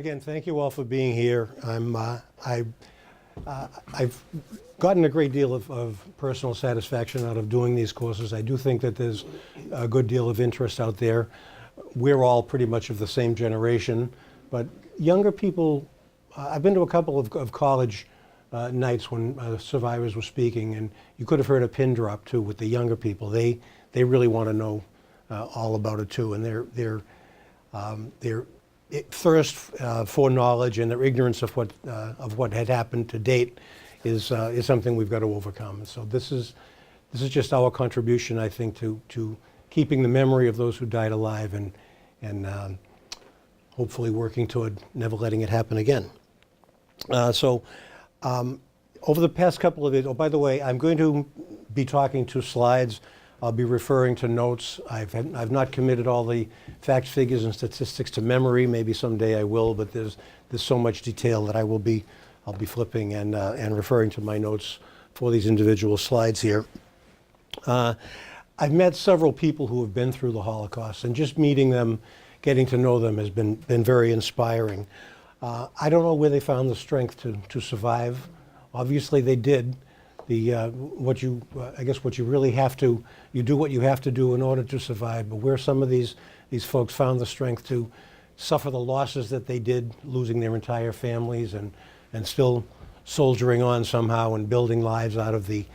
again, thank you all for being here. I've gotten a great deal of personal satisfaction out of doing these courses. I do think that there's a good deal of interest out there. We're all pretty much of the same generation, but younger people, I've been to a couple of college nights when survivors were speaking, and you could have heard a pin drop too with the younger people. They really want to know all about it too, and their thirst for knowledge and their ignorance of what had happened to date is something we've got to overcome. And so this is just our contribution, I think, to keeping the memory of those who died alive and hopefully working toward never letting it happen again. Over the past couple of days, oh, by the way, I'm going to be talking to slides. I'll be referring to notes. I've not committed all the facts, figures, and statistics to memory. Maybe someday I will, but there's so much detail that I'll be flipping and referring to my notes for these individual slides here. I've met several people who have been through the Holocaust, and just meeting them, getting to know them has been very inspiring. I don't know where they found the strength to survive. Obviously they did. I guess what you really have to, you do what you have to do in order to survive, but where some of these folks found the strength to suffer the losses that they did, losing their entire families and still soldiering on somehow and building lives out of the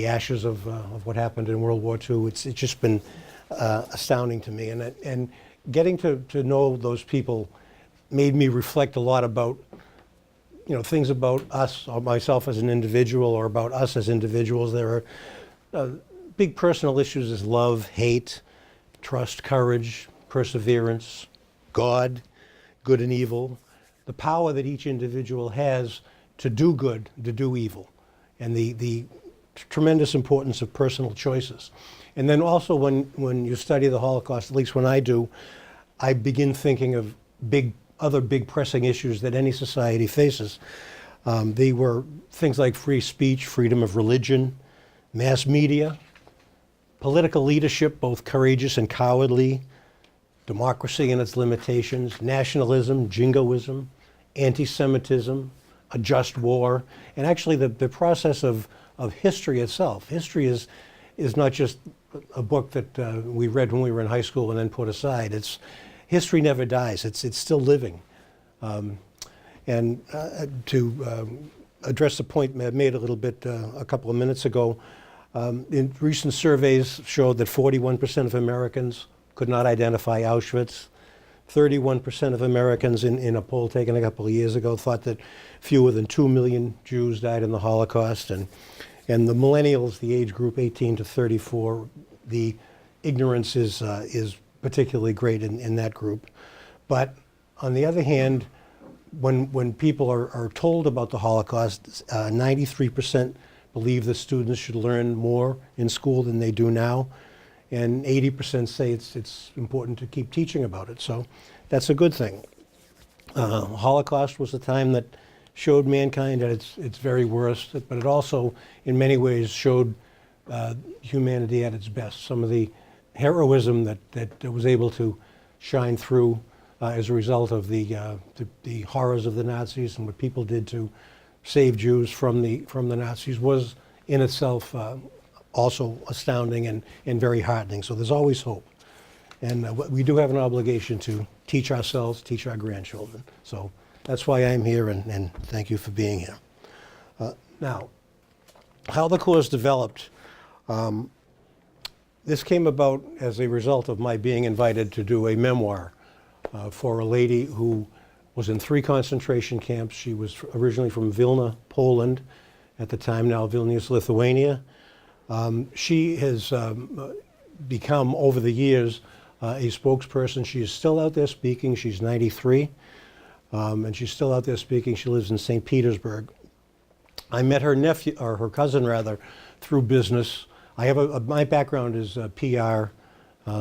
ashes of what happened in World War II, it's just been astounding to me. And getting to know those people made me reflect a lot about things about us, or myself as an individual, or about us as individuals. There are big personal issues as love, hate, trust, courage, perseverance, God, good and evil, the power that each individual has to do good, to do evil, and the tremendous importance of personal choices. And then also when you study the Holocaust, at least when I do, I begin thinking of other big pressing issues that any society faces. They were things like free speech, freedom of religion, mass media, political leadership, both courageous and cowardly, democracy and its limitations, nationalism, jingoism, anti-Semitism, a just war, and actually the process of history itself. History is not just a book that we read when we were in high school and then put aside. History never dies. It's still living. To address the point made a little bit a couple of minutes ago, in recent surveys showed that 41% of Americans could not identify Auschwitz. 31% of Americans in a poll taken a couple of years ago thought that fewer than 2 million Jews died in the Holocaust. And the millennials, the age group 18 to 34, the ignorance is particularly great in that group. But on the other hand, when people are told about the Holocaust, 93% believe that students should learn more in school than they do now, and 80% say it's important to keep teaching about it. So that's a good thing. Holocaust was a time that showed mankind at its very worst, but it also, in many ways, showed humanity at its best. Some of the heroism that was able to shine through as a result of the horrors of the Nazis and what people did to save Jews from the Nazis was in itself also astounding and very heartening. So there's always hope. And we do have an obligation to teach ourselves, teach our grandchildren. So that's why I'm here, and thank you for being here. Now, how the course developed, this came about as a result of my being invited to do a memoir for a lady who was in 3 concentration camps. She was originally from Vilna, Poland, at the time now Vilnius, Lithuania. She has become, over the years, a spokesperson. She is still out there speaking. She's 93, and she's still out there speaking. She lives in St. Petersburg. I met her nephew, or her cousin rather, through business. I have my background is PR,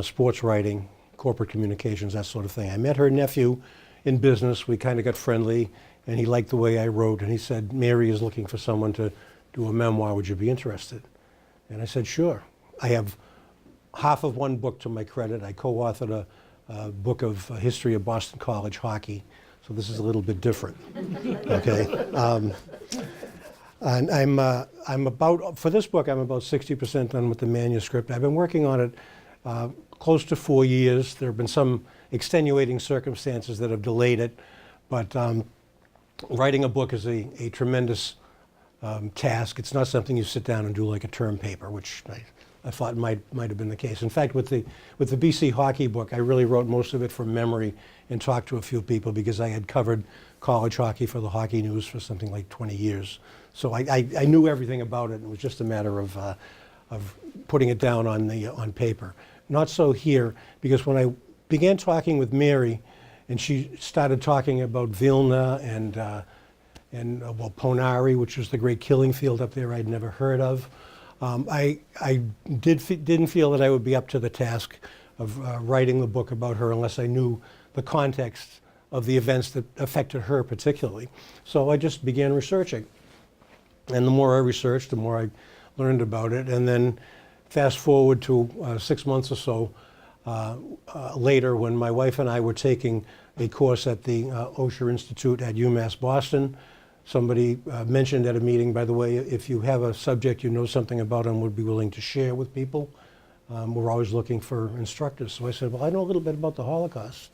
sports writing, corporate communications, that sort of thing. I met her nephew in business. We kind of got friendly, and he liked the way I wrote, and he said, "Mary is looking for someone to do a memoir. Would you be interested?" And I said, "Sure." I have half of one book to my credit. I co-authored a book of history of Boston College hockey. so this is a little bit different. Okay. And I'm about, for this book, I'm about 60% done with the manuscript. I've been working on it close to 4 years. There have been some extenuating circumstances that have delayed it, but writing a book is a tremendous task. It's not something you sit down and do like a term paper, which I thought might have been the case. In fact, with the BC hockey book, I really wrote most of it from memory and talked to a few people because I had covered college hockey for the Hockey News for something like 20 years. So I knew everything about it. It was just a matter of putting it down on paper. Not so here, because when I began talking with Mary, and she started talking about Vilna and Ponari, which was the great killing field up there I'd never heard of. I didn't feel that I would be up to the task of writing the book about her unless I knew the context of the events that affected her particularly. So I just began researching. And the more I researched, the more I learned about it. And then fast forward to 6 months or so later, when my wife and I were taking a course at the OSHER Institute at UMass Boston, somebody mentioned at a meeting, by the way, if you have a subject you know something about and would be willing to share with people, we're always looking for instructors. So I said, well, I know a little bit about the Holocaust.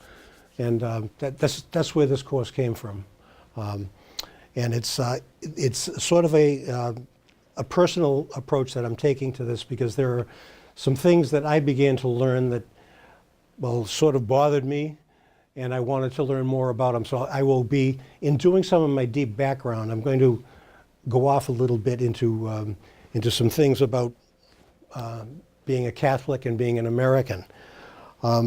And that's where this course came from. And it's sort of a personal approach that I'm taking to this, because there are some things that I began to learn that, well, sort of bothered me, and I wanted to learn more about them. So I will be, in doing some of my deep background, I'm going to go off a little bit into some things about being a Catholic and being an American,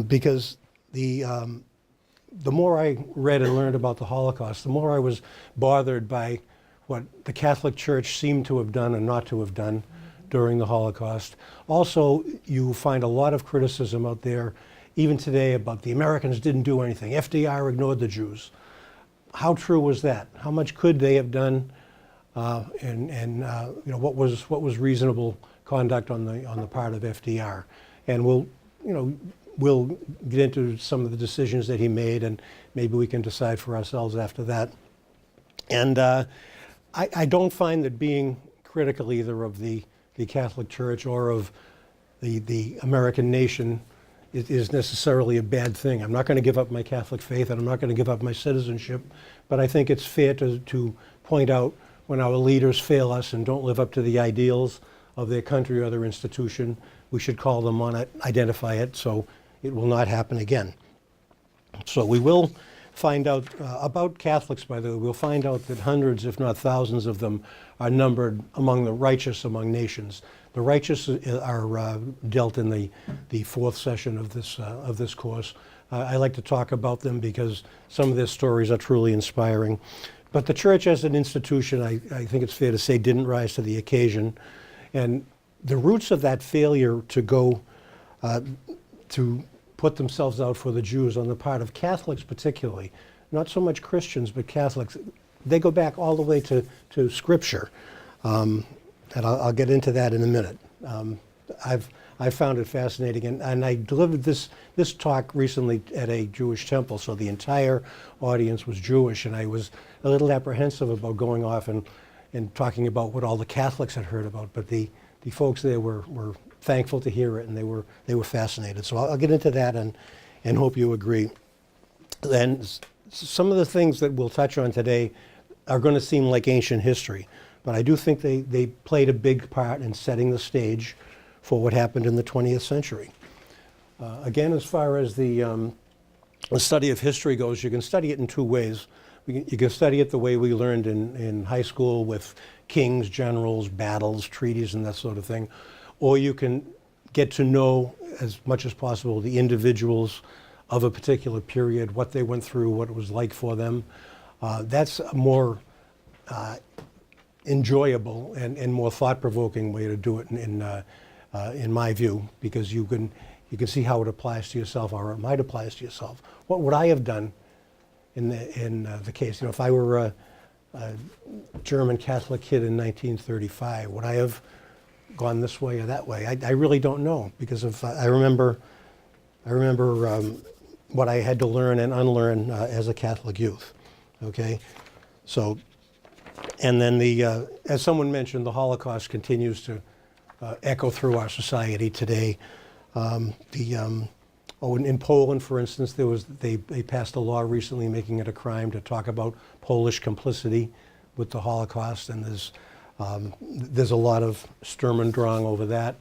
because the more I read and learned about the Holocaust, the more I was bothered by what the Catholic Church seemed to have done and not to have done during the Holocaust. Also, you find a lot of criticism out there, even today, about the Americans didn't do anything. FDR ignored the Jews. How true was that? How much could they have done? And what was reasonable conduct on the part of FDR? And we'll get into some of the decisions that he made, and maybe we can decide for ourselves after that. And I don't find that being critical either of the Catholic Church or of the American nation is necessarily a bad thing. I'm not going to give up my Catholic faith, and I'm not going to give up my citizenship, but I think it's fair to point out when our leaders fail us and don't live up to the ideals of their country or their institution. We should call them on it, identify it, so it will not happen again. So we will find out about Catholics, by the way. We'll find out that hundreds, if not thousands of them, are numbered among the righteous among nations. The righteous are dealt in the fourth session of this course. I like to talk about them because some of their stories are truly inspiring. But the church as an institution, I think it's fair to say, didn't rise to the occasion. And the roots of that failure to go to put themselves out for the Jews on the part of Catholics particularly, not so much Christians, but Catholics, they go back all the way to Scripture. And I'll get into that in a minute. I've found it fascinating, and I delivered this talk recently at a Jewish temple, so the entire audience was Jewish, and I was a little apprehensive about going off and talking about what all the Catholics had heard about, but the folks there were thankful to hear it, and they were fascinated. So I'll get into that and hope you agree. And some of the things that we'll touch on today are going to seem like ancient history, but I do think they played a big part in setting the stage for what happened in the 20th century. Again, as far as the study of history goes, you can study it in two ways. You can study it the way we learned in high school with kings, generals, battles, treaties, and that sort of thing. Or you can get to know as much as possible the individuals of a particular period, what they went through, what it was like for them. That's a more enjoyable and more thought-provoking way to do it in my view, because you can see how it applies to yourself, or it might apply to yourself. What would I have done in the case? If I were a German Catholic kid in 1935, would I have gone this way or that way? I really don't know, because I remember what I had to learn and unlearn as a Catholic youth. okay? So, and then as someone mentioned, the Holocaust continues to echo through our society today. In Poland, for instance, they passed a law recently making it a crime to talk about Polish complicity with the Holocaust, and there's a lot of Sturm und Drang over that.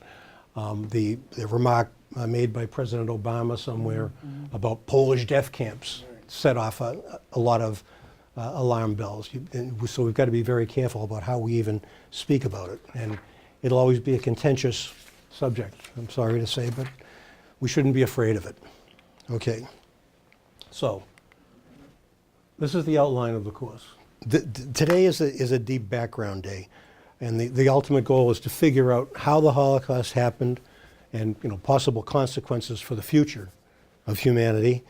The remark made by President Obama somewhere about Polish death camps set off a lot of alarm bells. So we've got to be very careful about how we even speak about it. And it'll always be a contentious subject, I'm sorry to say, but we shouldn't be afraid of it. Okay. So this is the outline of the course. Today is a deep background day. And the ultimate goal is to figure out how the Holocaust happened and possible consequences for the future of humanity.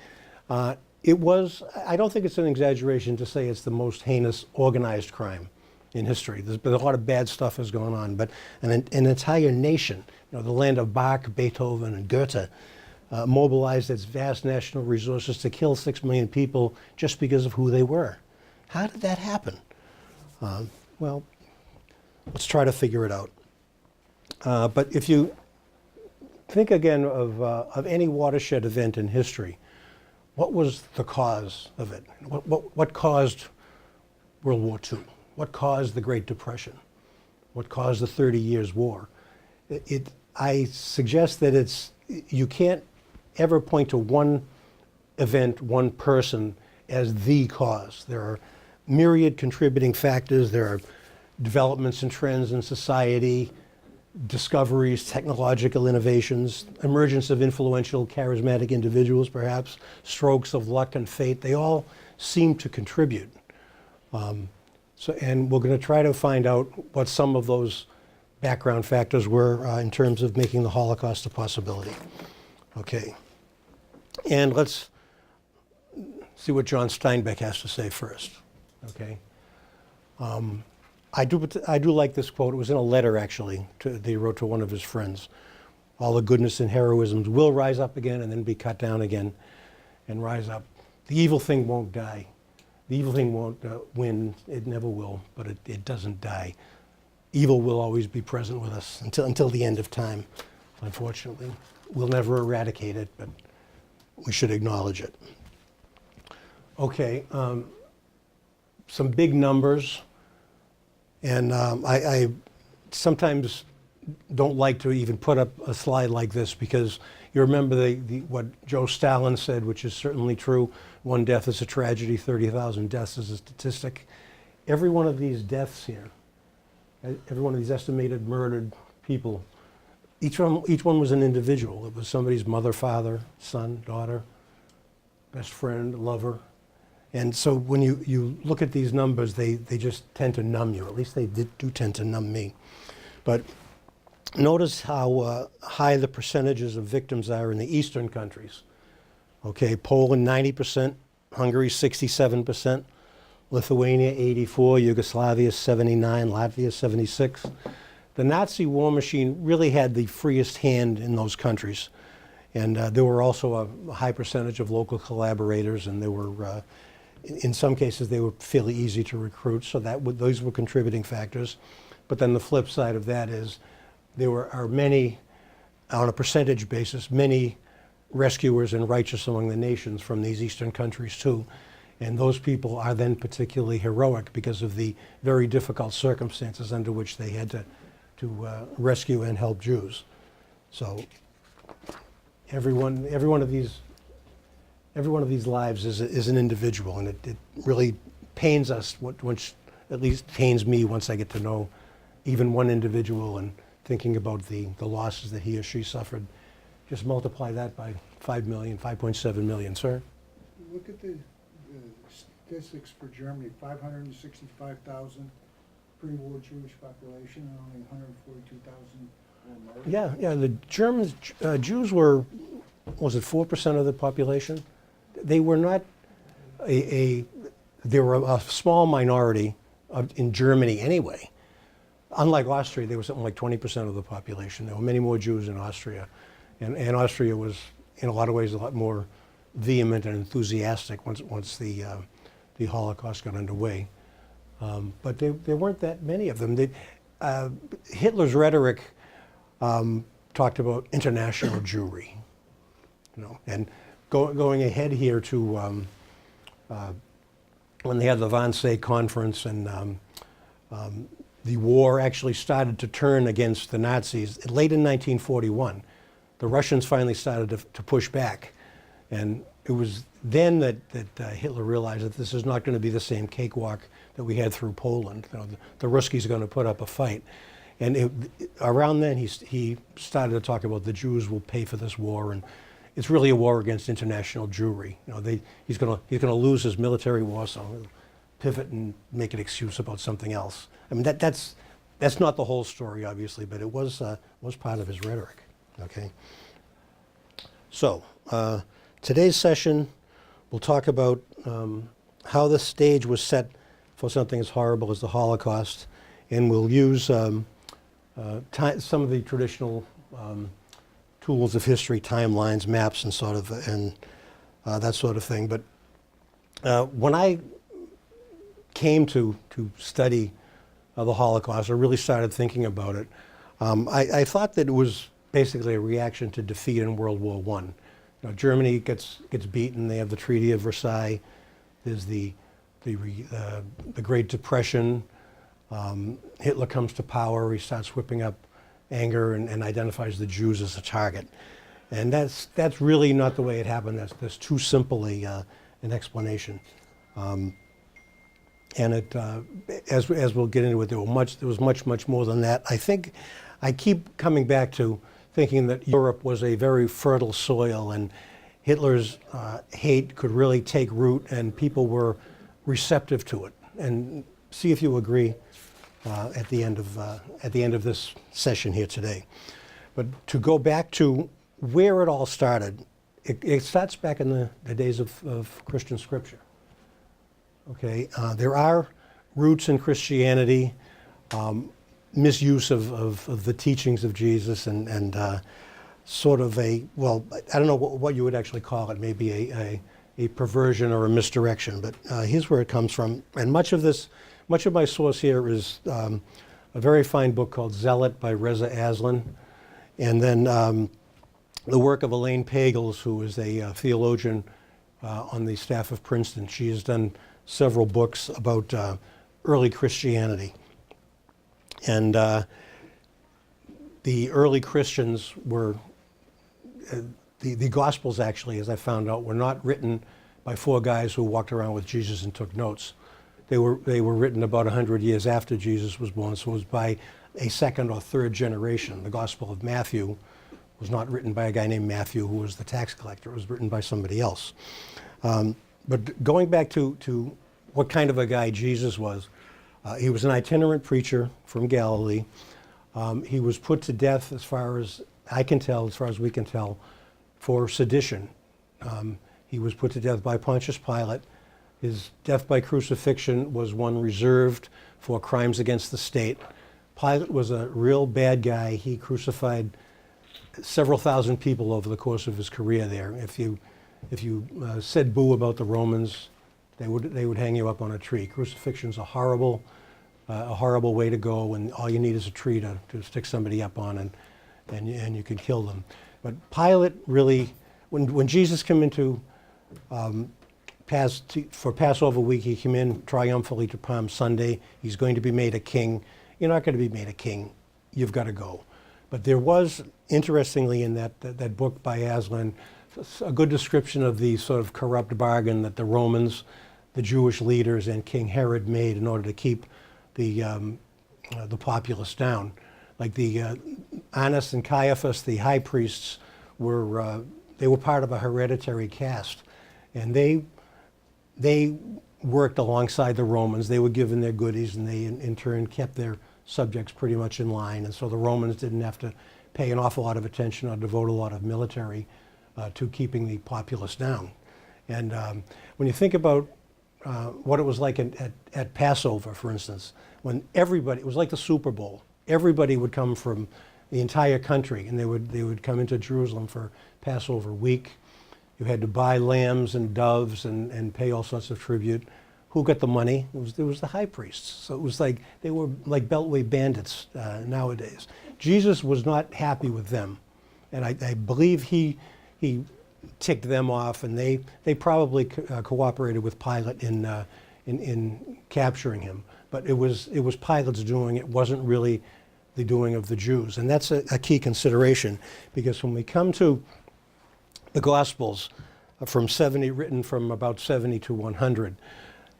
I don't think it's an exaggeration to say it's the most heinous organized crime in history. There's been a lot of bad stuff has gone on, but an entire nation, the land of Bach, Beethoven, and Goethe, mobilized its vast national resources to kill 6 million people just because of who they were. How did that happen? Well, let's try to figure it out. But if you think again of any watershed event in history, what was the cause of it? What caused World War II? What caused the Great Depression? What caused the 30 Years' War? I suggest that you can't ever point to one event, one person as the cause. There are myriad contributing factors. There are developments and trends in society, discoveries, technological innovations, emergence of influential, charismatic individuals, perhaps, strokes of luck and fate. They all seem to contribute. And we're going to try to find out what some of those background factors were in terms of making the Holocaust a possibility. Okay. And let's see what John Steinbeck has to say first. Okay. I do like this quote. It was in a letter, actually, that he wrote to one of his friends. All the goodness and heroisms will rise up again and then be cut down again and rise up. The evil thing won't die. The evil thing won't win. It never will, but it doesn't die. Evil will always be present with us until the end of time, unfortunately. We'll never eradicate it, but we should acknowledge it. Okay, some big numbers. And I sometimes don't like to even put up a slide like this because you remember what Joe Stalin said, which is certainly true. 1 death is a tragedy, 30,000 deaths is a statistic. Every one of these deaths here, every one of these estimated murdered people, each one was an individual. It was somebody's mother, father, son, daughter, best friend, lover. And so when you look at these numbers, they just tend to numb you. At least they do tend to numb me. But notice how high the percentages of victims are in the eastern countries. Okay, Poland 90%, Hungary 67%, Lithuania 84%, Yugoslavia 79%, Latvia 76%. The Nazi war machine really had the freest hand in those countries. And there were also a high percentage of local collaborators, and there were in some cases, they were fairly easy to recruit, so those were contributing factors. But then the flip side of that is there are many, on a percentage basis, many rescuers and righteous among the nations from these eastern countries too. And those people are then particularly heroic because of the very difficult circumstances under which they had to rescue and help Jews. So every one of these lives is an individual, and it really pains us, which at least pains me once I get to know even one individual and thinking about the losses that he or she suffered. Just multiply that by 5 million, 5.7 million, sir. Look at the statistics for Germany, 565,000 pre-war Jewish population and only 142,000 were murdered. Yeah, the Germans, Jews were, was it 4% of the population? They were not they were a small minority in Germany anyway. Unlike Austria, they were something like 20% of the population. There were many more Jews in Austria. And Austria was, in a lot of ways, a lot more vehement and enthusiastic once the the Holocaust got underway. But there weren't that many of them. Hitler's rhetoric talked about international Jewry, and going ahead here to when they had the Wannsee Conference and the war actually started to turn against the Nazis late in 1941. The Russians finally started to push back, and it was then that Hitler realized that this is not going to be the same cakewalk that we had through Poland. The Ruskies are going to put up a fight. And around then, he started to talk about the Jews will pay for this war, and it's really a war against international Jewry. He's going to lose his military war, so he'll pivot and make an excuse about something else. I mean, that's not the whole story, obviously, but it was part of his rhetoric. Okay. So today's session, we'll talk about how the stage was set for something as horrible as the Holocaust, and we'll use some of the traditional tools of history, timelines, maps, and that sort of thing. But when I came to study the Holocaust, I really started thinking about it. I thought that it was basically a reaction to defeat in World War I. Germany gets beaten. They have the Treaty of Versailles. There's the Great Depression. Hitler comes to power. He starts whipping up anger and identifies the Jews as a target. And that's really not the way it happened. That's too simple an explanation. And it, as we'll get into it, there was much more than that. I think I keep coming back to thinking that Europe was a very fertile soil, and Hitler's hate could really take root, and people were receptive to it. And see if you agree at the end of this session here today. But to go back to where it all started, it starts back in the days of Christian scripture. Okay, there are roots in Christianity, misuse of the teachings of Jesus, and sort of I don't know what you would actually call it, maybe a perversion or a misdirection, but here's where it comes from. And much of my source here is a very fine book called Zealot by Reza Aslan, and then the work of Elaine Pagels, who is a theologian on the staff of Princeton. She has done several books about early Christianity. And the early Christians were, the Gospels actually, as I found out, were not written by four guys who walked around with Jesus and took notes. They were written about 100 years after Jesus was born, so it was by a second or third generation. The Gospel of Matthew was not written by a guy named Matthew who was the tax collector. It was written by somebody else. But going back to what kind of a guy Jesus was, he was an itinerant preacher from Galilee. He was put to death, as far as I can tell, as far as we can tell, for sedition. He was put to death by Pontius Pilate. His death by crucifixion was one reserved for crimes against the state. Pilate was a real bad guy. He crucified several thousand people over the course of his career there. If you said boo about the Romans, they would hang you up on a tree. Crucifixion's a horrible way to go, and all you need is a tree to stick somebody up on, and you can kill them. But Pilate really, when Jesus came into for Passover week, he came in triumphantly to Palm Sunday. He's going to be made a king. You're not going to be made a king. You've got to go. But there was, interestingly, in that book by Aslan, a good description of the sort of corrupt bargain that the Romans, the Jewish leaders, and King Herod made in order to keep the populace down. Like the Annas and Caiaphas, the high priests, were part of a hereditary caste, and they worked alongside the Romans. They were given their goodies, and they in turn kept their subjects pretty much in line. And so the Romans didn't have to pay an awful lot of attention or devote a lot of military to keeping the populace down. And when you think about what it was like at Passover, for instance, when everybody, it was like the Super Bowl. Everybody would come from the entire country, and they would come into Jerusalem for Passover week. You had to buy lambs and doves and pay all sorts of tribute. who got the money? It was the high priests. So it was like they were like Beltway bandits nowadays. Jesus was not happy with them, and I believe he ticked them off, and they probably cooperated with Pilate in capturing him. But it was Pilate's doing. It wasn't really the doing of the Jews, and that's a key consideration, because when we come to the Gospels written from about 70 to 100,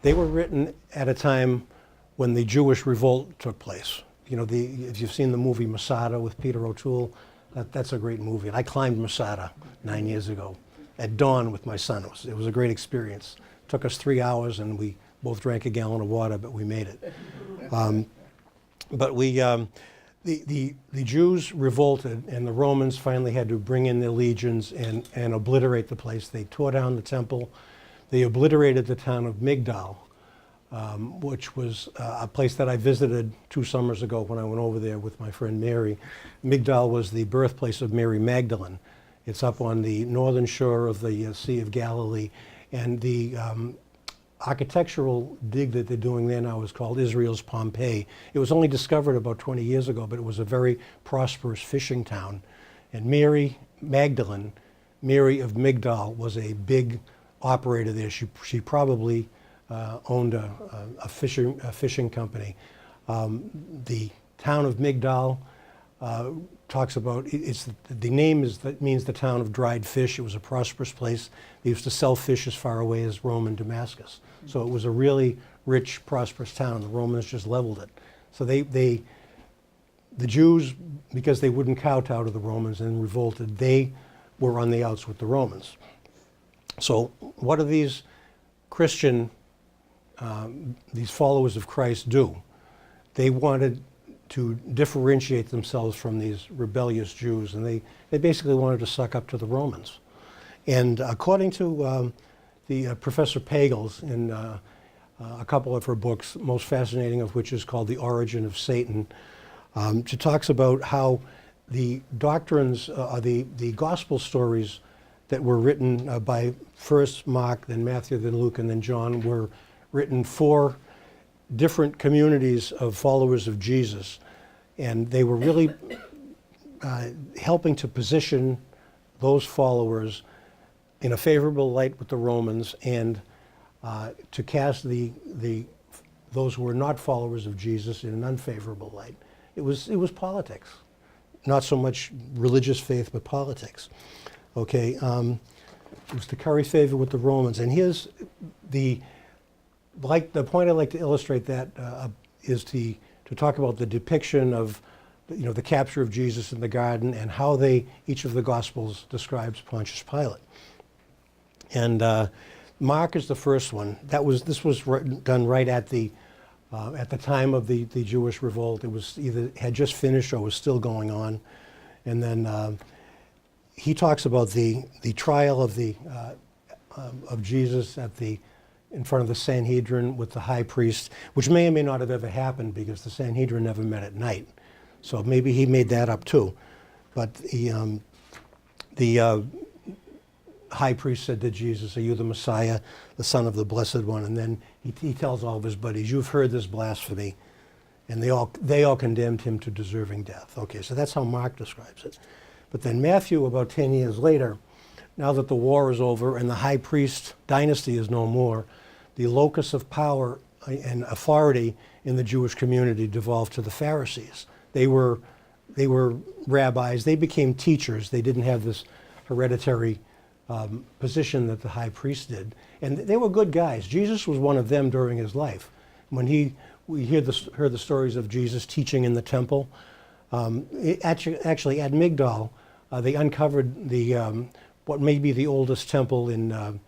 they were written at a time when the Jewish revolt took place. You know, if you've seen the movie Masada with Peter O'Toole, that's a great movie. And I climbed Masada 9 years ago at dawn with my son. It was a great experience. It took us 3 hours, and we both drank a gallon of water, but we made it. The Jews revolted, and the Romans finally had to bring in their legions and obliterate the place. They tore down the temple. They obliterated the town of Migdal, which was a place that I visited 2 summers ago when I went over there with my friend Mary. Migdal was the birthplace of Mary Magdalene. It's up on the northern shore of the Sea of Galilee, and the architectural dig that they're doing there now is called Israel's Pompeii. It was only discovered about 20 years ago, but it was a very prosperous fishing town. And Mary Magdalene, Mary of Migdal, was a big operator there. She probably owned a fishing company. The town of Migdal talks about, the name means the town of dried fish. It was a prosperous place. They used to sell fish as far away as Rome and Damascus. So it was a really rich, prosperous town. The Romans just leveled it. So the Jews, because they wouldn't kowtow to the Romans and revolted, they were on the outs with the Romans. So what do these Christian, these followers of Christ do? They wanted to differentiate themselves from these rebellious Jews, and they basically wanted to suck up to the Romans. And according to the Professor Pagels in a couple of her books, most fascinating of which is called The Origin of Satan, she talks about how the doctrines, the gospel stories that were written by first Mark, then Matthew, then Luke, and then John were written for different communities of followers of Jesus. And they were really helping to position those followers in a favorable light with the Romans, and to cast those who were not followers of Jesus in an unfavorable light. It was politics, not so much religious faith, but politics. Okay, it was to curry favor with the Romans. And here's the point I like to illustrate that is to talk about the depiction of the capture of Jesus in the garden, and how each of the Gospels describes Pontius Pilate. And Mark is the first one. This was done right at the time of the Jewish revolt. It was either had just finished or was still going on. And then he talks about the trial of Jesus in front of the Sanhedrin with the high priest, which may or may not have ever happened, because the Sanhedrin never met at night. So maybe he made that up too. But the high priest said to Jesus, "Are you the Messiah, the Son of the Blessed One?" And then he tells all of his buddies, "You've heard this blasphemy." And they all condemned him to deserving death. Okay, so that's how Mark describes it. But then Matthew, about 10 years later, now that the war is over and the high priest dynasty is no more, the locus of power and authority in the Jewish community devolved to the Pharisees. They were rabbis. They became teachers. They didn't have this hereditary position that the high priest did. And they were good guys. Jesus was one of them during his life. When we heard the stories of Jesus teaching in the temple, actually at Migdal, they uncovered what may be the oldest temple in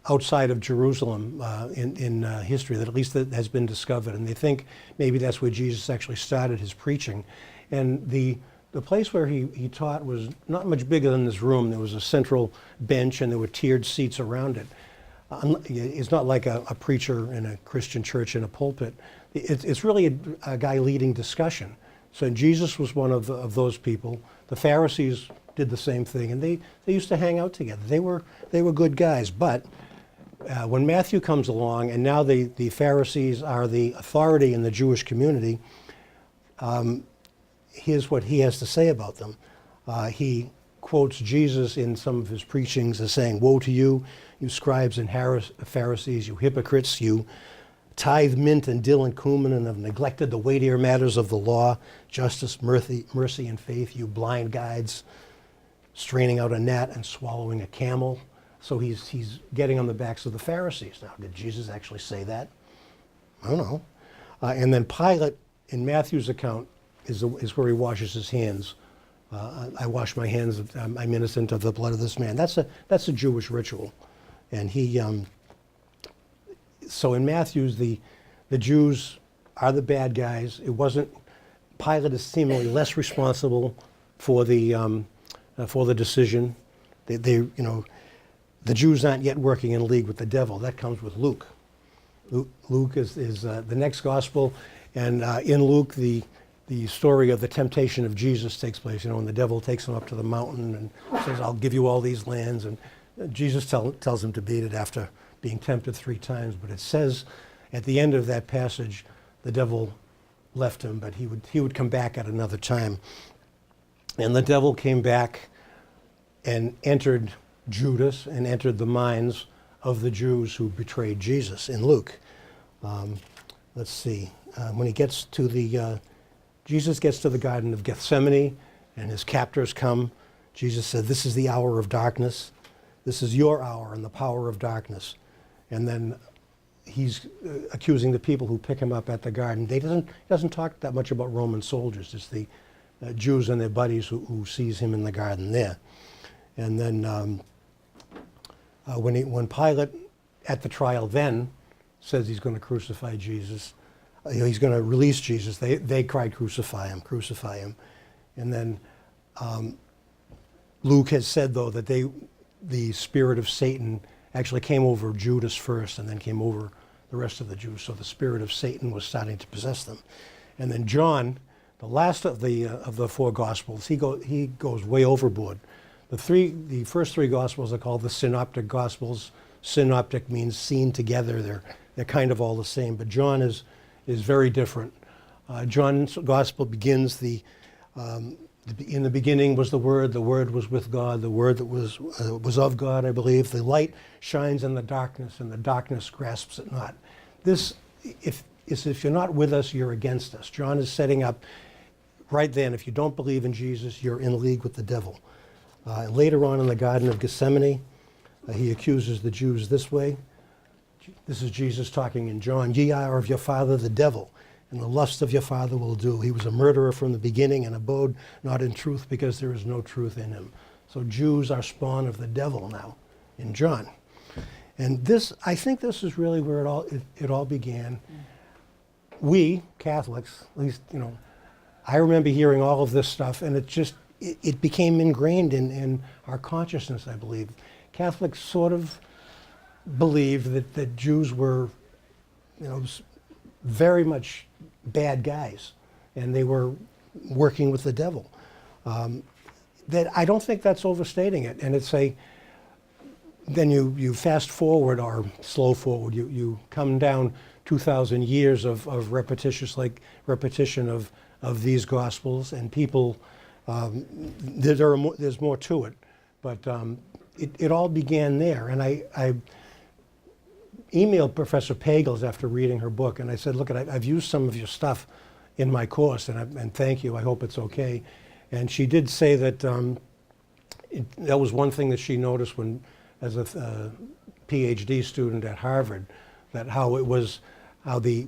outside of Jerusalem in history, that at least that has been discovered. And they think maybe that's where Jesus actually started his preaching. And the place where he taught was not much bigger than this room. There was a central bench, and there were tiered seats around it. It's not like a preacher in a Christian church in a pulpit. It's really a guy leading discussion. So Jesus was one of those people. The Pharisees did the same thing, and they used to hang out together. They were good guys. But when Matthew comes along, and now the Pharisees are the authority in the Jewish community, here's what he has to say about them. He quotes Jesus in some of his preachings as saying, "Woe to you, you scribes and Pharisees, you hypocrites, you tithe mint and dill and cumin and have neglected the weightier matters of the law, justice, mercy, and faith, you blind guides, straining out a gnat and swallowing a camel." So he's getting on the backs of the Pharisees. Now, did Jesus actually say that? I don't know. And then Pilate, in Matthew's account, is where he washes his hands. I wash my hands, I'm innocent of the blood of this man. That's a Jewish ritual. And so in Matthew's, the Jews are the bad guys. It wasn't, Pilate is seemingly less responsible for the decision. The Jews aren't yet working in league with the devil. That comes with Luke. Luke is the next gospel, and in Luke, the story of the temptation of Jesus takes place. When the devil takes him up to the mountain and says, "I'll give you all these lands," and Jesus tells him to beat it after being tempted 3 times. But it says at the end of that passage, the devil left him, but he would come back at another time. And the devil came back and entered Judas and entered the minds of the Jews who betrayed Jesus in Luke. Let's see. When he gets to Jesus gets to the Garden of Gethsemane and his captors come, Jesus said, "This is the hour of darkness. This is your hour and the power of darkness." And then he's accusing the people who pick him up at the garden. He doesn't talk that much about Roman soldiers. It's the Jews and their buddies who sees him in the garden there. And then when Pilate, at the trial then, says he's going to crucify Jesus, he's going to release Jesus, they cried, "Crucify him, crucify him." And then Luke has said, though, that the spirit of Satan actually came over Judas first and then came over the rest of the Jews. So the spirit of Satan was starting to possess them. And then John, the last of the 4 Gospels, he goes way overboard. The first 3 Gospels are called the Synoptic Gospels. Synoptic means seen together. They're kind of all the same. But John is very different. John's Gospel begins in the beginning was the Word was with God, the Word that was of God, I believe. The light shines in the darkness, and the darkness grasps it not. This, if you're not with us, you're against us. John is setting up right then, if you don't believe in Jesus, you're in league with the devil. Later on in the Garden of Gethsemane, he accuses the Jews this way. This is Jesus talking in John. "Ye are of your father the devil, and the lust of your father will do. He was a murderer from the beginning and abode not in truth, because there is no truth in him." So Jews are spawn of the devil now in John. And I think this is really where it all began. We, Catholics, at least, I remember hearing all of this stuff, and it became ingrained in our consciousness, I believe. Catholics sort of believed that Jews were, very much bad guys, and they were working with the devil. That I don't think that's overstating it. And then you fast forward or slow forward. You come down 2,000 years of repetition of these Gospels, and people. There's more to it, but it all began there. And I emailed Professor Pagels after reading her book, and I said, "Look, I've used some of your stuff in my course, and thank you. I hope it's okay." And she did say that that was one thing that she noticed when, as a PhD student at Harvard, that how the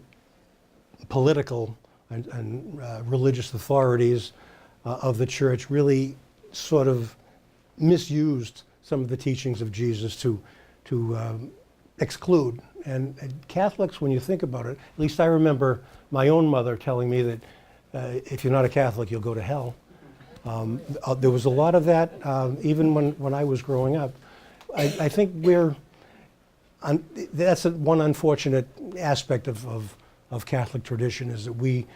political and religious authorities of the church really sort of misused some of the teachings of Jesus to exclude. And Catholics, when you think about it, at least I remember my own mother telling me that if you're not a Catholic, you'll go to hell. There was a lot of that, even when I was growing up. I think that's one unfortunate aspect of Catholic tradition, is that we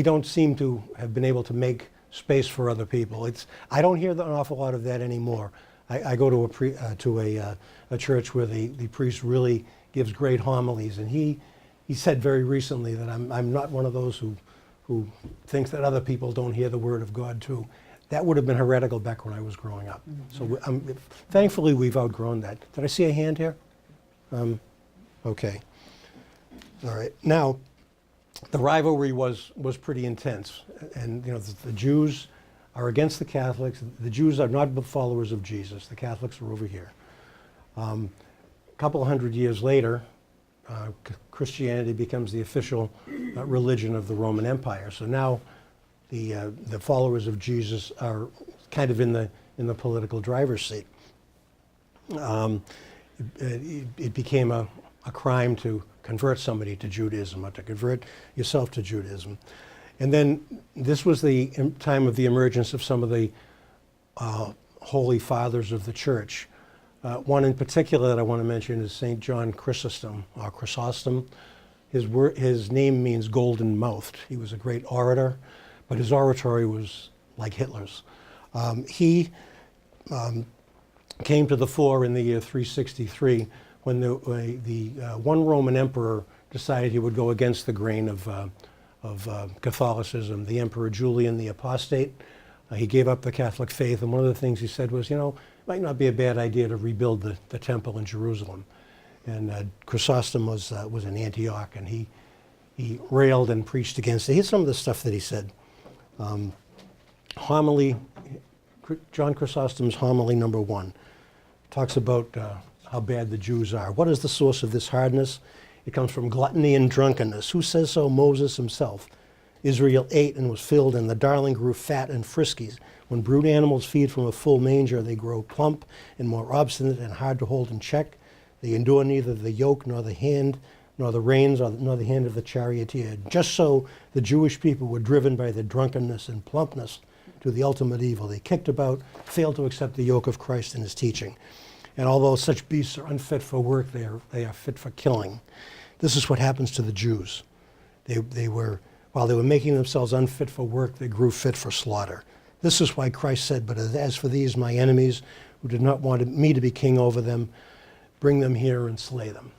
don't seem to have been able to make space for other people. I don't hear an awful lot of that anymore. I go to a church where the priest really gives great homilies, and he said very recently that I'm not one of those who thinks that other people don't hear the word of God too. That would have been heretical back when I was growing up. So thankfully we've outgrown that. Did I see a hand here? Okay. All right. Now, the rivalry was pretty intense, and the Jews are against the Catholics. The Jews are not followers of Jesus. The Catholics are over here. A couple hundred years later, Christianity becomes the official religion of the Roman Empire. So now the followers of Jesus are kind of in the political driver's seat. It became a crime to convert somebody to Judaism or to convert yourself to Judaism. And then this was the time of the emergence of some of the holy fathers of the church. One in particular that I want to mention is St. John Chrysostom, or Chrysostom. His name means golden-mouthed. He was a great orator, but his oratory was like Hitler's. He came to the fore in the year 363 when the one Roman emperor decided he would go against the grain of Catholicism. The Emperor Julian the Apostate, he gave up the Catholic faith, and one of the things he said was, it might not be a bad idea to rebuild the temple in Jerusalem. And Chrysostom was in Antioch, and he railed and preached against it. Here's some of the stuff that he said. Homily, John Chrysostom's homily number 1, talks about how bad the Jews are. What is the source of this hardness? It comes from gluttony and drunkenness. Who says so? Moses himself. Israel ate and was filled, and the darling grew fat and frisky. When brute animals feed from a full manger, they grow plump and more obstinate and hard to hold in check. They endure neither the yoke nor the hand, nor the reins, nor the hand of the charioteer. Just so the Jewish people were driven by their drunkenness and plumpness to the ultimate evil. They kicked about, failed to accept the yoke of Christ and his teaching. And although such beasts are unfit for work, they are fit for killing. This is what happens to the Jews. While they were making themselves unfit for work, they grew fit for slaughter. This is why Christ said, "But as for these, my enemies, who did not want me to be king over them, bring them here and slay them."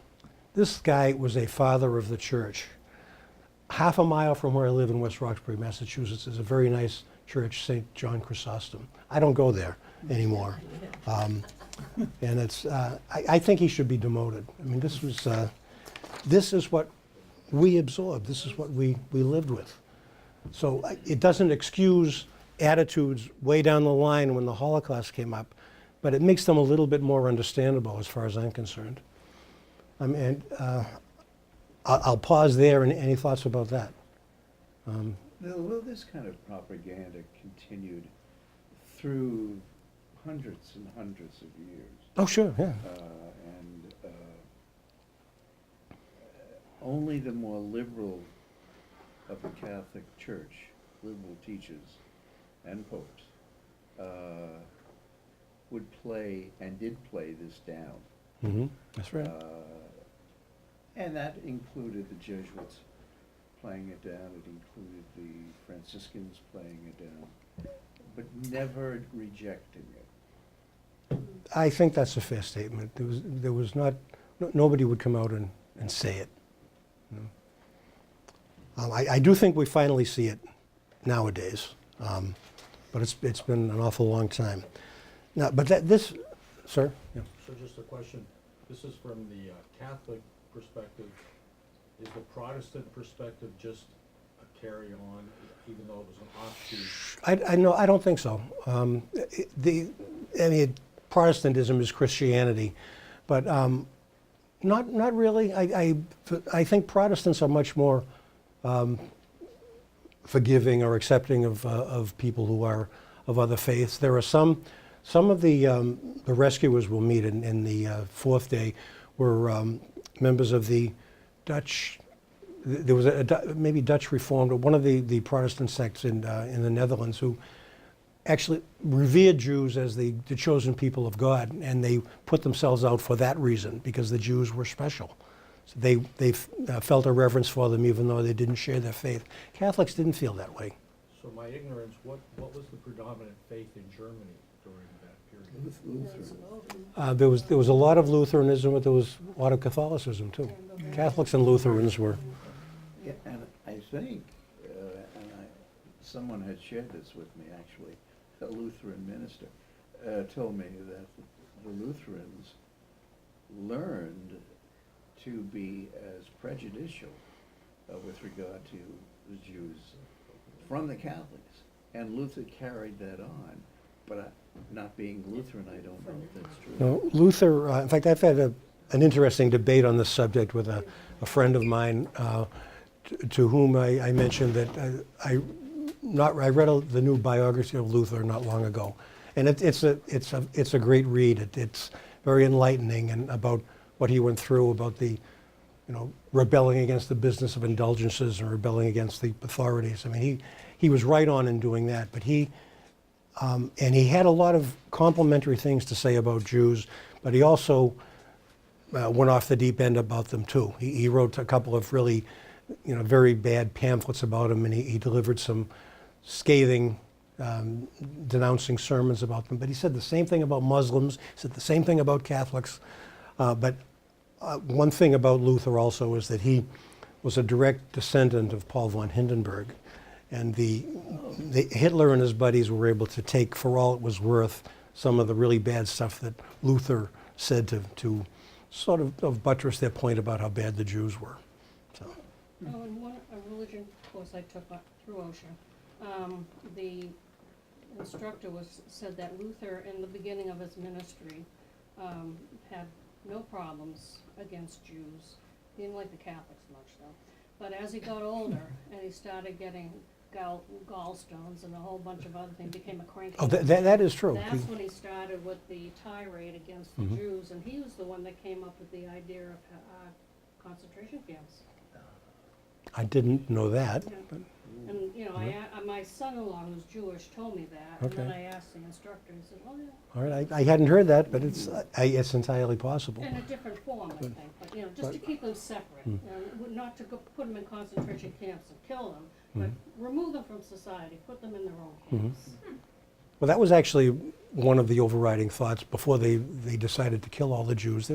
This guy was a father of the church. Half a mile from where I live in West Roxbury, Massachusetts, is a very nice church, St. John Chrysostom. I don't go there anymore. And I think he should be demoted. I mean, this is what we absorbed. This is what we lived with. So it doesn't excuse attitudes way down the line when the Holocaust came up, but it makes them a little bit more understandable as far as I'm concerned. I'll pause there. And any thoughts about that? Well, this kind of propaganda continued through hundreds and hundreds of years. Oh, sure, yeah. Only the more liberal of the Catholic Church, liberal teachers and popes, would play and did play this down. Mm-hmm. That's right. And that included the Jesuits playing it down. It included the Franciscans playing it down, but never rejecting it. I think that's a fair statement. There was not, nobody would come out and say it. You know? I do think we finally see it nowadays, but it's been an awful long time. Now, but sir? Yeah. So just a question, this is from the Catholic perspective. Is the Protestant perspective just a carry on, even though it was an offshoot? I don't think so. Protestantism is Christianity, but not really. I think Protestants are much more forgiving or accepting of people who are of other faiths. There are some of the rescuers we'll meet in the fourth day were members of the Dutch. There was maybe Dutch Reformed, or one of the Protestant sects in the Netherlands who actually revered Jews as the chosen people of God, and they put themselves out for that reason, because the Jews were special. So they felt a reverence for them even though they didn't share their faith. Catholics didn't feel that way. So my ignorance, what was the predominant faith in Germany during that Lutheran. There was a lot of Lutheranism, but there was a lot of Catholicism too. Catholics and Lutherans were. Yeah, and I think, someone had shared this with me, actually, a Lutheran minister, told me that the Lutherans learned to be as prejudicial with regard to the Jews from the Catholics, and Luther carried that on, but not being Lutheran, I don't know if that's true. No, Luther, in fact, I've had an interesting debate on this subject with a friend of mine to whom I mentioned that I read the new biography of Luther not long ago, and it's a great read. It's very enlightening and about what he went through, about the rebelling against the business of indulgences and rebelling against the authorities. I mean, he was right on in doing that, but he had a lot of complimentary things to say about Jews, but he also went off the deep end about them too. He wrote a couple of really, very bad pamphlets about them, and he delivered some scathing, denouncing sermons about them. But he said the same thing about Muslims. He said the same thing about Catholics. But one thing about Luther also is that he was a direct descendant of Paul von Hindenburg, and the Hitler and his buddies were able to take, for all it was worth, some of the really bad stuff that Luther said to sort of buttress their point about how bad the Jews were. So. Oh, and a religion course I took through OSHER, the instructor said that Luther, in the beginning of his ministry, had no problems against Jews. He didn't like the Catholics much, though. But as he got older and he started getting gallstones and a whole bunch of other things, became a cranky. Oh, that is true. That's when he started with the tirade against the Jews, and he was the one that came up with the idea of concentration camps. I didn't know that. Yeah. But, And my son-in-law, who's Jewish, told me that, Okay. and then I asked the instructor, he said, "Oh yeah." all right, I hadn't heard that, but it's entirely possible. In a different form, I think, but just to keep them separate, not to put them in concentration camps and kill them, but remove them from society, put them in their own camps. Well, that was actually one of the overriding thoughts before they decided to kill all the Jews.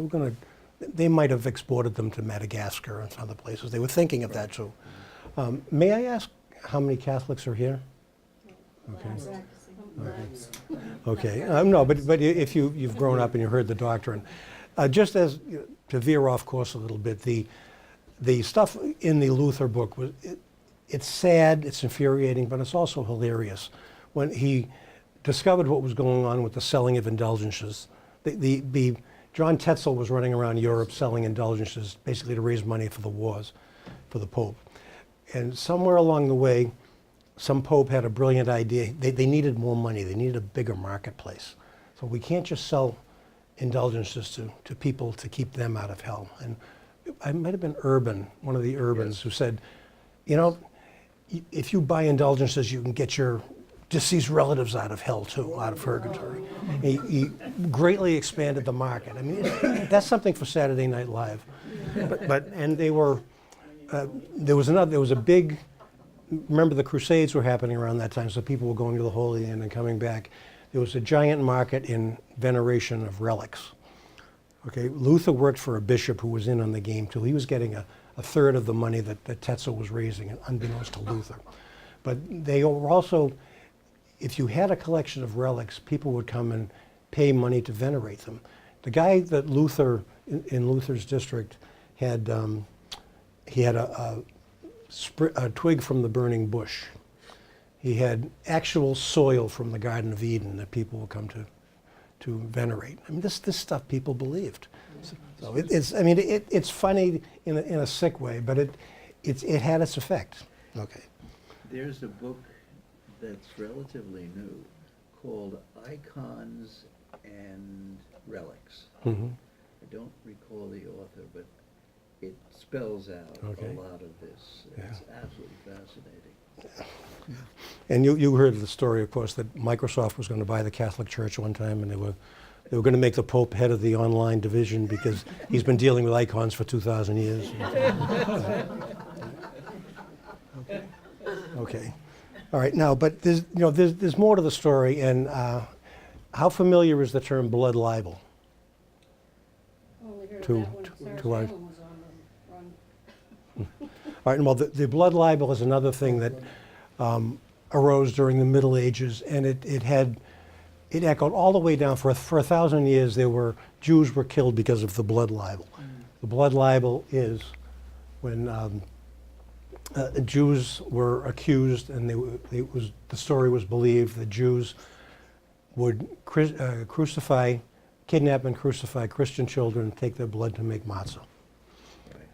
They might have exported them to Madagascar and some other places. They were thinking of that too. May I ask how many Catholics are here? Okay. Okay. No, but if you've grown up and you heard the doctrine, just as to veer off course a little bit, the stuff in the Luther book it's sad, it's infuriating, but it's also hilarious. When he discovered what was going on with the selling of indulgences, John Tetzel was running around Europe selling indulgences, basically to raise money for the wars, for the Pope. And somewhere along the way, some Pope had a brilliant idea. They needed more money. They needed a bigger marketplace. So we can't just sell indulgences to people to keep them out of hell. And I might have been Urban, one of the Urbans, who said, if you buy indulgences, you can get your deceased relatives out of hell too, out of purgatory. He greatly expanded the market. I mean, that's something for Saturday Night Live. And they were, there was a big, remember the Crusades were happening around that time, so people were going to the Holy Land and coming back. There was a giant market in veneration of relics. Okay, Luther worked for a bishop who was in on the game too. He was getting a third of the money that Tetzel was raising, unbeknownst to Luther. But they were also, if you had a collection of relics, people would come and pay money to venerate them. The guy that Luther, in Luther's district, had, he had a twig from the burning bush. He had actual soil from the Garden of Eden that people would come to venerate. I mean, this stuff people believed. So it's funny in a sick way, but it had its effect. Okay. There's a book that's relatively new called Icons and Relics. Mm-hmm. I don't recall the author, but it spells out Okay. a lot of this. It's absolutely fascinating. And you heard the story, of course, that Microsoft was going to buy the Catholic Church one time, and they were going to make the Pope head of the online division because he's been dealing with icons for 2,000 years. Okay. All right. Now, but there's more to the story, and how familiar is the term blood libel? Only heard of To- that when Sarah to our- Palin was on the run. All right, well, the blood libel is another thing that arose during the Middle Ages, and it echoed all the way down. For 1,000 years, Jews were killed because of the blood libel. The blood libel is when Jews were accused, and the story was believed that Jews would kidnap and crucify Christian children and take their blood to make matzah.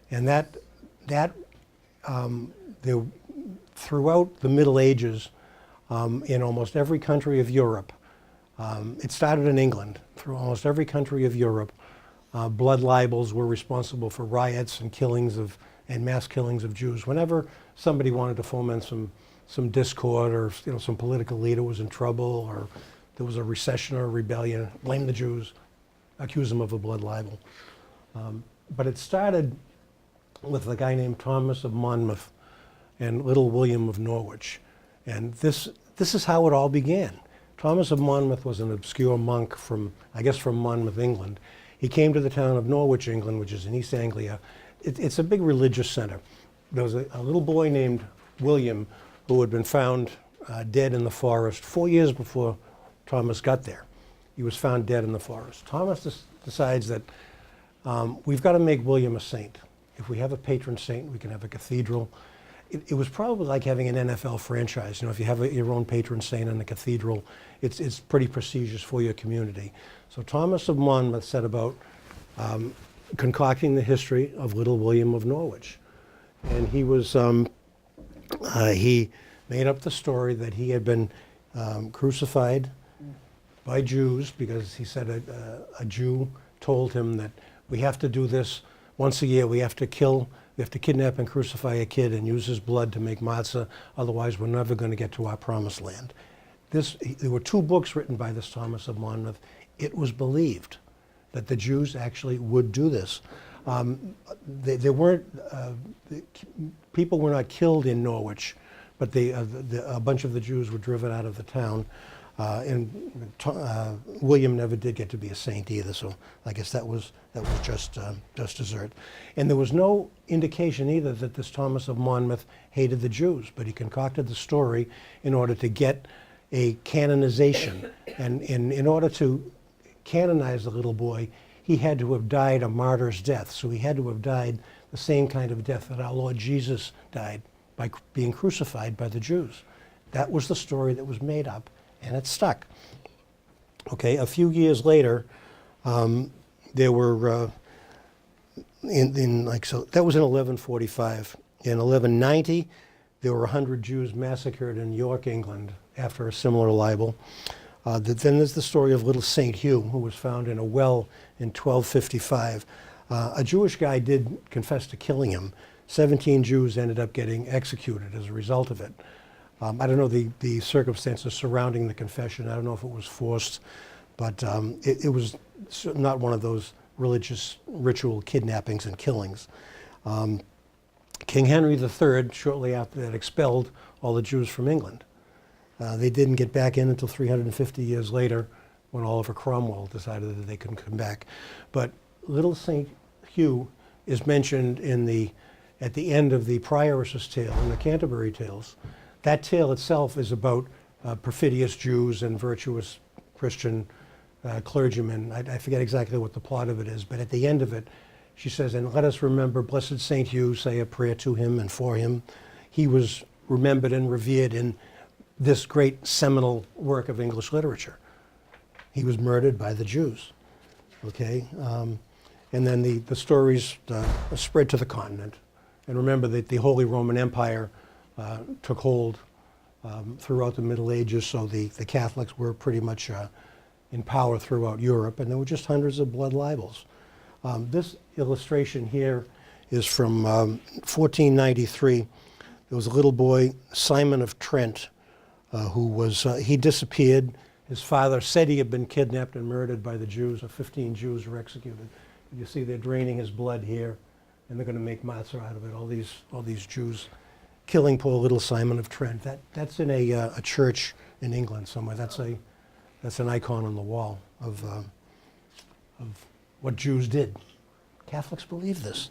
And throughout the Middle Ages, in almost every country of Europe, it started in England. Through almost every country of Europe, blood libels were responsible for riots and and mass killings of Jews. Whenever somebody wanted to foment some discord, or some political leader was in trouble, or there was a recession or a rebellion, blame the Jews, accuse them of a blood libel. But it started with a guy named Thomas of Monmouth and little William of Norwich. And this is how it all began. Thomas of Monmouth was an obscure monk from Monmouth, England. He came to the town of Norwich, England, which is in East Anglia. It's a big religious center. There was a little boy named William who had been found dead in the forest 4 years before Thomas got there. He was found dead in the forest. Thomas decides that we've got to make William a saint. If we have a patron saint, we can have a cathedral. It was probably like having an NFL franchise. If you have your own patron saint in a cathedral, it's pretty prestigious for your community. So Thomas of Monmouth set about concocting the history of little William of Norwich. And he made up the story that he had been crucified by Jews because he said a Jew told him that we have to do this once a year. We have to kidnap and crucify a kid and use his blood to make matzah. Otherwise, we're never going to get to our promised land. There were 2 books written by this Thomas of Monmouth. It was believed that the Jews actually would do this. People were not killed in Norwich, but a bunch of the Jews were driven out of the town. William never did get to be a saint either, so I guess that was just dessert. And there was no indication either that this Thomas of Monmouth hated the Jews, but he concocted the story in order to get a canonization. And in order to canonize the little boy, he had to have died a martyr's death. So he had to have died the same kind of death that our Lord Jesus died, by being crucified by the Jews. That was the story that was made up, and it stuck. Okay, a few years later, there were that was in 1145. In 1190, there were 100 Jews massacred in York, England, after a similar libel. Then there's the story of little St. Hugh, who was found in a well in 1255. A Jewish guy did confess to killing him. 17 Jews ended up getting executed as a result of it. I don't know the circumstances surrounding the confession. I don't know if it was forced, but it was not one of those religious ritual kidnappings and killings. King Henry III, shortly after that, expelled all the Jews from England. They didn't get back in until 350 years later, when Oliver Cromwell decided that they couldn't come back. But little St. Hugh is mentioned at the end of the Prioress's Tale in the Canterbury Tales. That tale itself is about perfidious Jews and virtuous Christian clergymen. I forget exactly what the plot of it is, but at the end of it, she says, "And let us remember Blessed St. Hugh, say a prayer to him and for him." He was remembered and revered in this great seminal work of English literature. He was murdered by the Jews, okay? And then the stories spread to the continent. And remember that the Holy Roman Empire took hold throughout the Middle Ages, so the Catholics were pretty much in power throughout Europe, and there were just hundreds of blood libels. This illustration here is from 1493. There was a little boy, Simon of Trent, he disappeared. His father said he had been kidnapped and murdered by the Jews. 15 Jews were executed. You see they're draining his blood here, and they're going to make matzah out of it. All these Jews killing poor little Simon of Trent. That's in a church in England somewhere. That's That's an icon on the wall of what Jews did. Catholics believe this.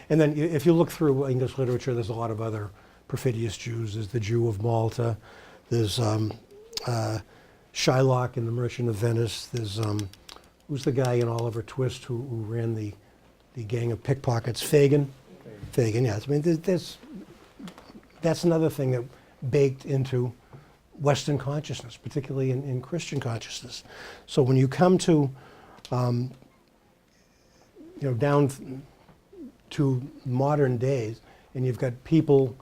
And then if you look through English literature, there's a lot of other perfidious Jews. There's the Jew of Malta. There's Shylock in The Merchant of Venice. There's, who's the guy in Oliver Twist who ran the gang of pickpockets? Fagin. Fagin, yes. I mean, that's another thing that baked into Western consciousness, particularly in Christian consciousness. So when you come to, down to modern days, and you've got people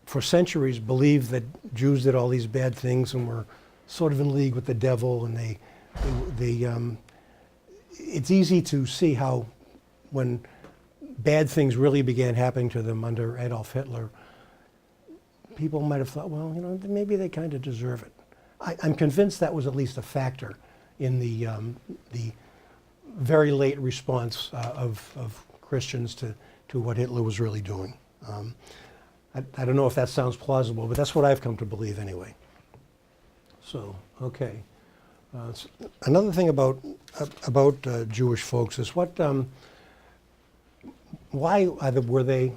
for centuries believed that Jews did all these bad things and were sort of in league with the devil, and it's easy to see how when bad things really began happening to them under Adolf Hitler, people might have thought, well, maybe they kind of deserve it. I'm convinced that was at least a factor in the very late response of Christians to what Hitler was really doing. I don't know if that sounds plausible, but that's what I've come to believe anyway. So, okay. Another thing about Jewish folks is why were they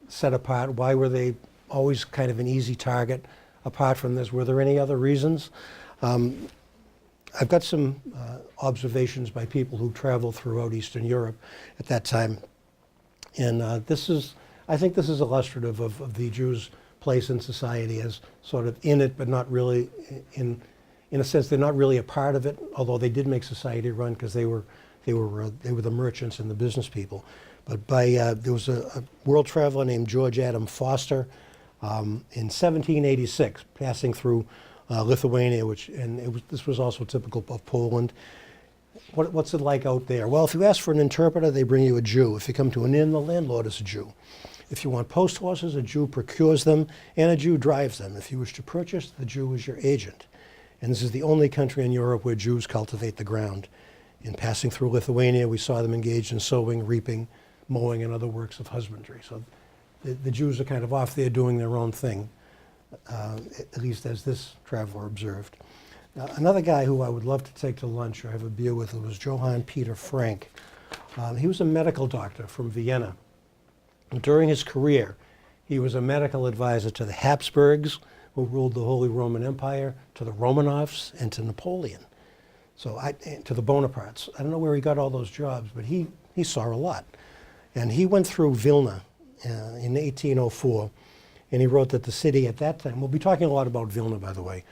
set apart? Why were they always kind of an easy target apart from this? Were there any other reasons? I've got some observations by people who traveled throughout Eastern Europe at that time. And I think this is illustrative of the Jews' place in society as sort of in it, but not really in a sense, they're not really a part of it, although they did make society run because they were the merchants and the business people. But there was a world traveler named George Adam Foster in 1786, passing through Lithuania, this was also typical of Poland. What's it like out there? Well, if you ask for an interpreter, they bring you a Jew. If you come to an inn, the landlord is a Jew. If you want post horses, a Jew procures them, and a Jew drives them. If you wish to purchase, the Jew is your agent. And this is the only country in Europe where Jews cultivate the ground. In passing through Lithuania, we saw them engaged in sowing, reaping, mowing, and other works of husbandry. So the Jews are kind of off there doing their own thing, at least as this traveler observed. Another guy who I would love to take to lunch or have a beer with was Johann Peter Frank. He was a medical doctor from Vienna. During his career, he was a medical advisor to the Habsburgs, who ruled the Holy Roman Empire, to the Romanovs, and to Napoleon. And to the Bonapartes. I don't know where he got all those jobs, but he saw a lot. And he went through Vilna in 1804, and he wrote that the city at that time, we'll be talking a lot about Vilna, by the way,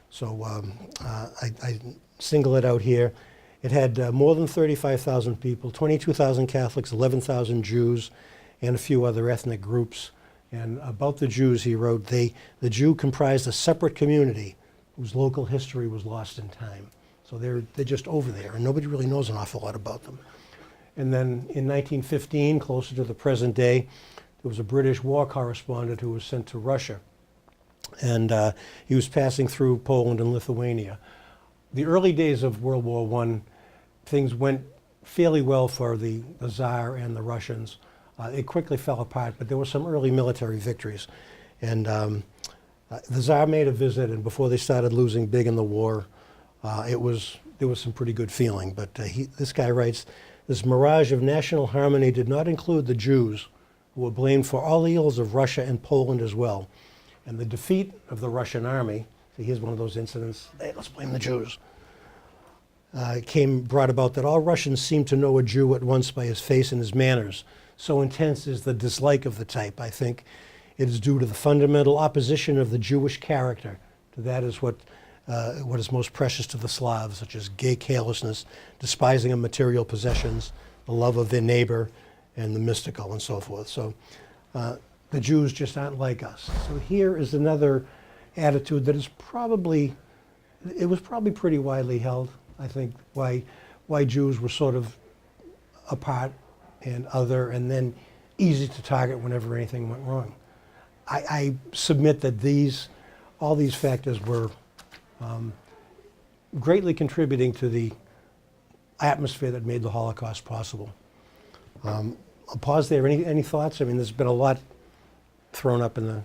so I single it out here. It had more than 35,000 people, 22,000 Catholics, 11,000 Jews, and a few other ethnic groups. And about the Jews, he wrote, the Jew comprised a separate community whose local history was lost in time. So they're just over there, and nobody really knows an awful lot about them. And then in 1915, closer to the present day, there was a British war correspondent who was sent to Russia. And he was passing through Poland and Lithuania. The early days of World War I, things went fairly well for the Tsar and the Russians. It quickly fell apart, but there were some early military victories. And the Tsar made a visit, and before they started losing big in the war, there was some pretty good feeling. But this guy writes, this mirage of national harmony did not include the Jews, who were blamed for all the ills of Russia and Poland as well. And the defeat of the Russian army, see, here's one of those incidents, hey, let's blame the Jews, brought about that all Russians seemed to know a Jew at once by his face and his manners. So intense is the dislike of the type, I think. It is due to the fundamental opposition of the Jewish character. To that is what is most precious to the Slavs, such as gay carelessness, despising of material possessions, the love of their neighbor, and the mystical, and so forth. So the Jews just aren't like us. So here is another attitude that is probably pretty widely held, I think, why Jews were sort of apart and other, and then easy to target whenever anything went wrong. I submit that all these factors were greatly contributing to the atmosphere that made the Holocaust possible. I'll pause there. Any thoughts? I mean, there's been a lot thrown up in the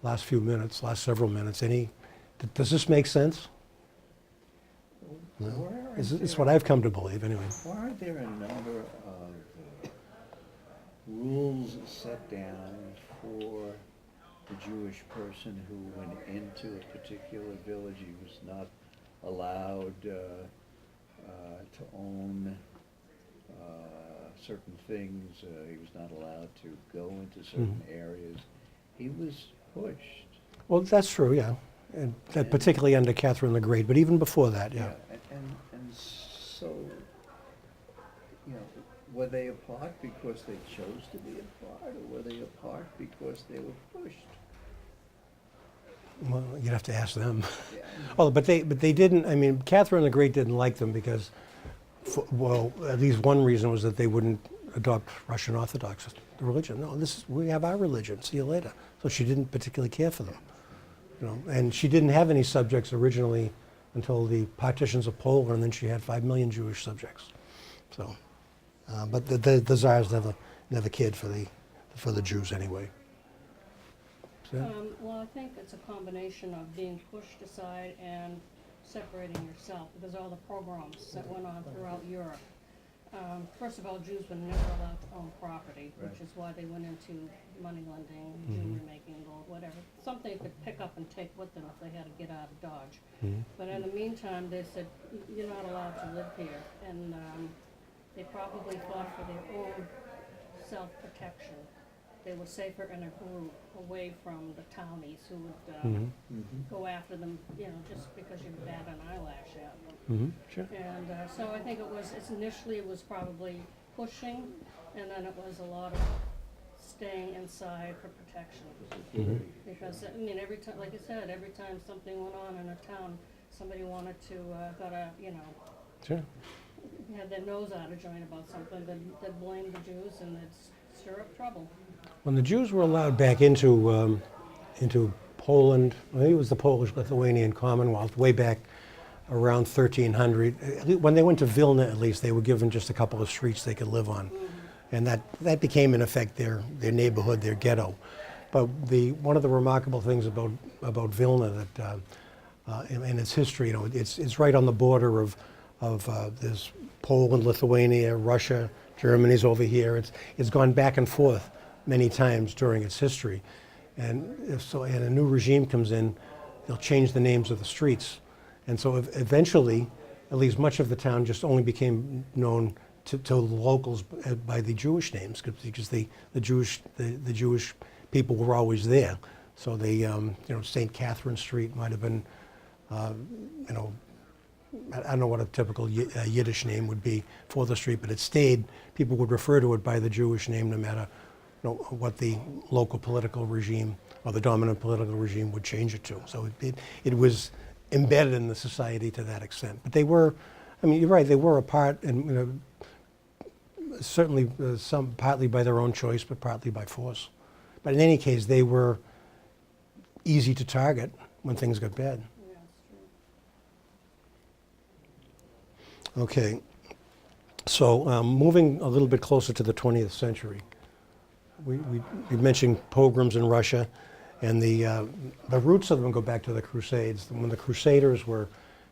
last several minutes. Does this make sense? No? Where It's, is it's there- what I've come to believe, anyway. Why aren't there a number of rules set down for the Jewish person who went into a particular village? He was not allowed to own certain things. He was not allowed to go into certain areas. He was pushed. Well, that's true, yeah. And that particularly under Catherine the Great, but even before that, yeah. And so, you know, were they apart because they chose to be apart, or were they apart because they were pushed? Well, you'd have to ask them. Yeah. Oh, but they didn't, I mean, Catherine the Great didn't like them because, well, at least one reason was that they wouldn't adopt Russian Orthodox religion. No, we have our religion, see you later. So she didn't particularly care for them. You know, and she didn't have any subjects originally until the partitions of Poland, and then she had 5 million Jewish subjects. So, but the Tsars never cared for the Jews anyway. So, Well, I think it's a combination of being pushed aside and separating yourself, because all the pogroms that went on throughout Europe. First of all, Jews were never allowed to own property, which Right. is why they went into money lending, jewelry making, gold, whatever. Something they could pick up and take with them if they had to get out of Dodge. But in the meantime, they said, you're not allowed to live here. And they probably fought for their own self-protection. They were safer in a group, away from the townies who would go after them, you know, just because you bat an eyelash at them. sure. And so I think initially it was probably pushing, and then it was a lot of staying inside for protection. Because, I mean, every time, like I said, every time something went on in a town, somebody wanted to, Sure. had their nose out of joint about something, they'd blame the Jews and they'd stir up trouble. When the Jews were allowed back into Poland, I think it was the Polish-Lithuanian Commonwealth, way back around 1300. When they went to Vilna, at least, they were given just a couple of streets they could live on. And that became, in effect, their neighborhood, their ghetto. But one of the remarkable things about Vilna that in its history, you know, it's right on the border of there's Poland, Lithuania, Russia, Germany's over here. It's gone back and forth many times during its history. And if a new regime comes in, they'll change the names of the streets. And so eventually, at least much of the town just only became known to locals by the Jewish names, because the Jewish people were always there. So St. Catherine Street might have been, I don't know what a typical Yiddish name would be for the street, but it stayed. People would refer to it by the Jewish name, no matter what the local political regime or the dominant political regime would change it to. So it was embedded in the society to that extent. But they were, I mean, you're right, they were a part, and certainly some partly by their own choice, but partly by force. But in any case, they were easy to target when things got bad. Yeah, it's true. Okay, so moving a little bit closer to the 20th century, we mentioned pogroms in Russia, and the roots of them go back to the Crusades. When the Crusaders were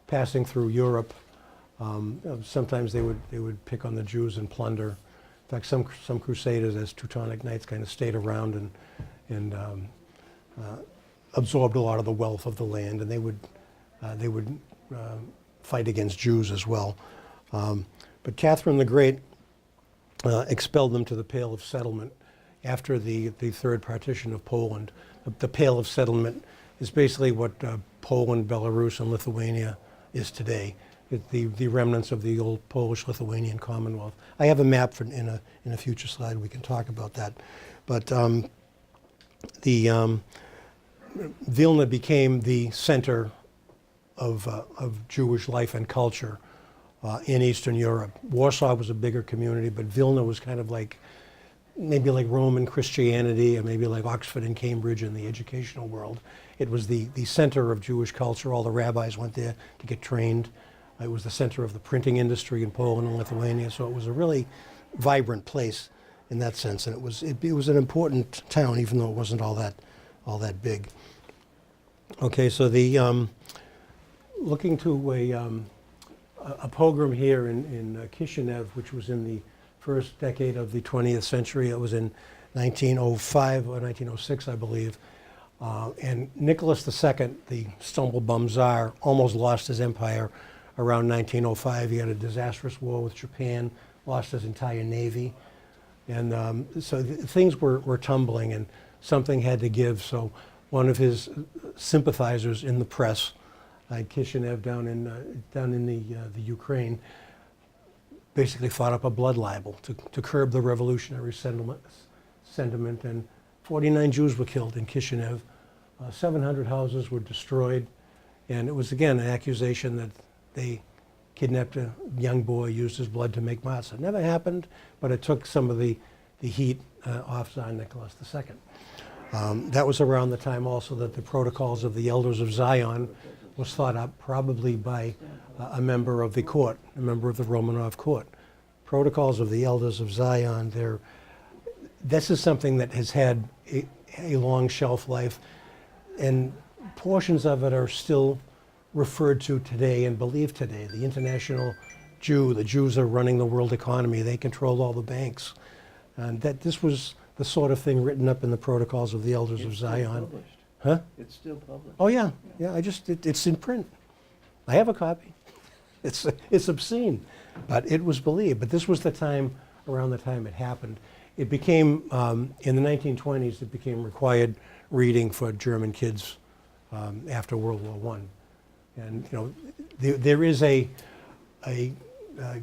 passing through Europe, sometimes they would pick on the Jews and plunder. In fact, some Crusaders, as Teutonic Knights, kind of stayed around and absorbed a lot of the wealth of the land, and they would fight against Jews as well. But Catherine the Great expelled them to the Pale of Settlement after the Third Partition of Poland. The Pale of Settlement is basically what Poland, Belarus, and Lithuania is today. The remnants of the old Polish-Lithuanian Commonwealth. I have a map in a future slide. We can talk about that. But Vilna became the center of Jewish life and culture in Eastern Europe. Warsaw was a bigger community, but Vilna was kind of maybe like Roman Christianity, or maybe like Oxford and Cambridge in the educational world. It was the center of Jewish culture. All the rabbis went there to get trained. It was the center of the printing industry in Poland and Lithuania, so it was a really vibrant place in that sense. And it was an important town, even though it wasn't all that big. Okay, so looking to a pogrom here in Kishinev, which was in the first decade of the 20th century. It was in 1905 or 1906, I believe. And Nicholas II, the stumble-bum czar, almost lost his empire around 1905. He had a disastrous war with Japan, lost his entire navy. And so things were tumbling, and something had to give. So one of his sympathizers in the press, Kishinev down in the Ukraine, basically thought up a blood libel to curb the revolutionary sentiment, and 49 Jews were killed in Kishinev. 700 houses were destroyed, and it was again an accusation that they kidnapped a young boy, used his blood to make matzah. It never happened, but it took some of the heat off Tsar Nicholas II. That was around the time also that the Protocols of the Elders of Zion was thought up, probably by a member of the court, a member of the Romanov court. Protocols of the Elders of Zion, this is something that has had a long shelf life, and portions of it are still referred to today and believed today. The international Jew, the Jews are running the world economy. They control all the banks. And that this was the sort of thing written up in the Protocols of the Elders of Zion. Published. Huh? It's still published. Oh yeah, yeah. It's in print. I have a copy. It's obscene, but it was believed. But this was the time, around the time it happened. It became in the 1920s. It became required reading for German kids after World War I, and you know there is a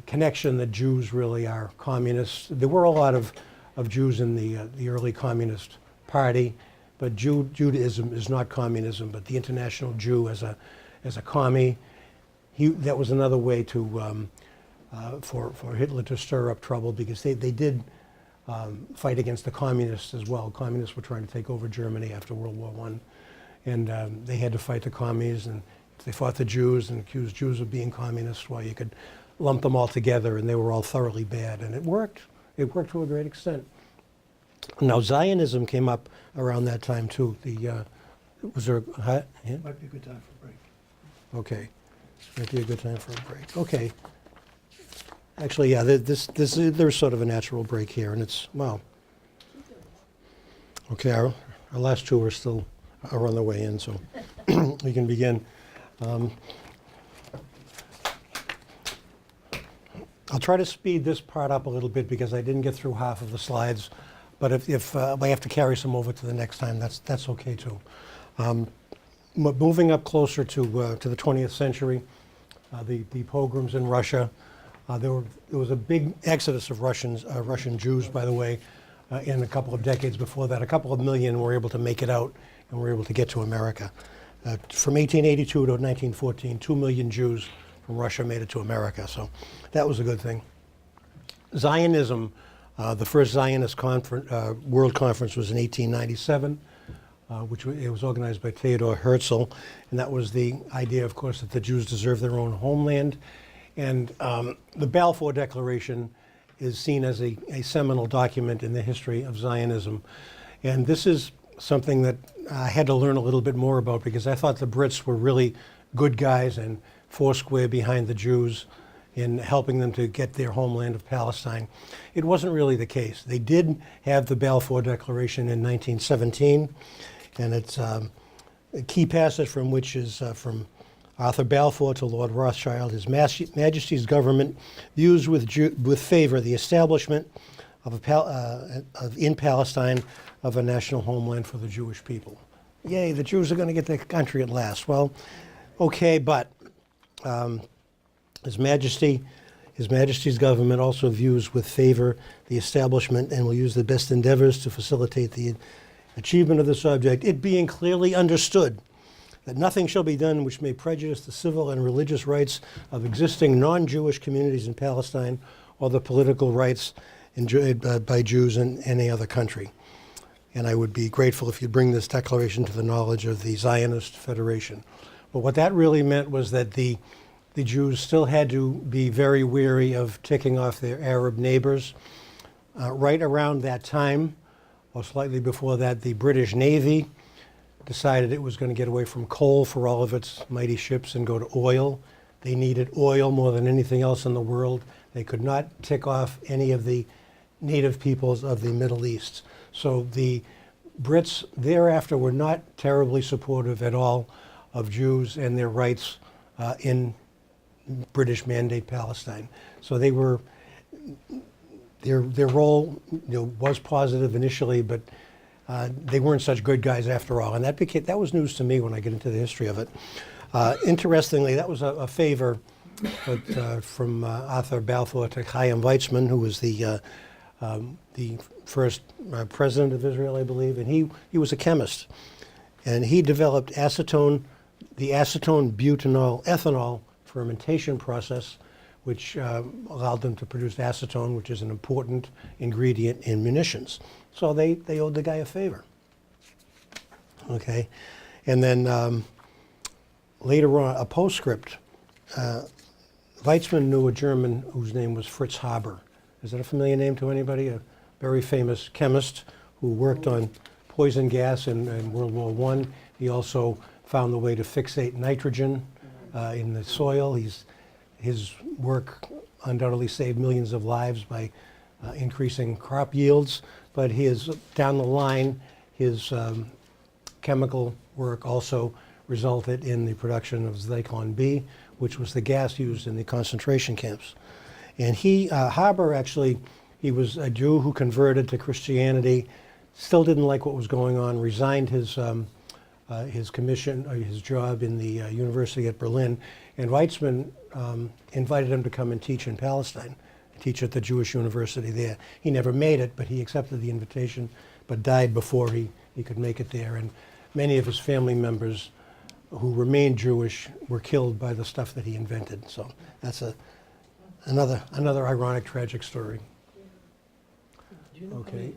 connection that Jews really are communists. There were a lot of Jews in the early Communist Party, but Judaism is not communism. But the International Jew as a commie, that was another way to for Hitler to stir up trouble, because they did fight against the communists as well. Communists were trying to take over Germany after World War I, and they had to fight the commies, and they fought the Jews and accused Jews of being communists. Well, you could lump them all together, and they were all thoroughly bad, and it worked. It worked to a great extent. Now, Zionism came up around that time too. Was there a yeah? Might be a good time for a break. Okay, might be a good time for a break. Okay. Actually, yeah, there's sort of a natural break here, and it's, wow. Okay, our last two are on the way in, so we can begin. I'll try to speed this part up a little bit because I didn't get through half of the slides, but if I have to carry some over to the next time, that's okay too. Moving up closer to the 20th century, the pogroms in Russia. There was a big exodus of Russian Jews, by the way, in a couple of decades before that. A couple of million were able to make it out and were able to get to America. From 1882 to 1914, 2 million Jews from Russia made it to America, so that was a good thing. Zionism, the first Zionist World Conference was in 1897, which it was organized by Theodor Herzl, and that was the idea, of course, that the Jews deserve their own homeland. And the Balfour Declaration is seen as a seminal document in the history of Zionism. And this is something that I had to learn a little bit more about, because I thought the Brits were really good guys and foursquare behind the Jews in helping them to get their homeland of Palestine. It wasn't really the case. They did have the Balfour Declaration in 1917, and it's a key passage from which is from Arthur Balfour to Lord Rothschild. His Majesty's government views with favor the establishment in Palestine of a national homeland for the Jewish people. Yay, the Jews are going to get their country at last. Well, okay, but His Majesty's government also views with favor the establishment and will use the best endeavors to facilitate the achievement of this object, it being clearly understood that nothing shall be done which may prejudice the civil and religious rights of existing non-Jewish communities in Palestine or the political rights enjoyed by Jews in any other country. And I would be grateful if you bring this declaration to the knowledge of the Zionist Federation. But what that really meant was that the Jews still had to be very wary of ticking off their Arab neighbors. Right around that time, or slightly before that, the British Navy decided it was going to get away from coal for all of its mighty ships and go to oil. They needed oil more than anything else in the world. They could not tick off any of the native peoples of the Middle East. So the Brits thereafter were not terribly supportive at all of Jews and their rights in British Mandate Palestine. So they were, their role was positive initially, but they weren't such good guys after all. And that was news to me when I get into the history of it. Interestingly, that was a favor from Arthur Balfour to Chaim Weizmann, who was the first president of Israel, I believe, and he was a chemist. And he developed the acetone butanol ethanol fermentation process, which allowed them to produce acetone, which is an important ingredient in munitions. So they owed the guy a favor. Okay, and then later on, a postscript. Weizmann knew a German whose name was Fritz Haber. Is that a familiar name to anybody? A very famous chemist who worked on poison gas in World War I. He also found the way to fixate nitrogen in the soil. His work undoubtedly saved millions of lives by increasing crop yields, but down the line, his chemical work also resulted in the production of Zyklon B, which was the gas used in the concentration camps. And Haber actually, he was a Jew who converted to Christianity, still didn't like what was going on, resigned his commission, his job in the university at Berlin, and Weizmann invited him to come and teach in Palestine, teach at the Jewish university there. He never made it, but he accepted the invitation, but died before he could make it there. And many of his family members who remained Jewish were killed by the stuff that he invented. So that's another ironic, tragic story. Do you know Okay.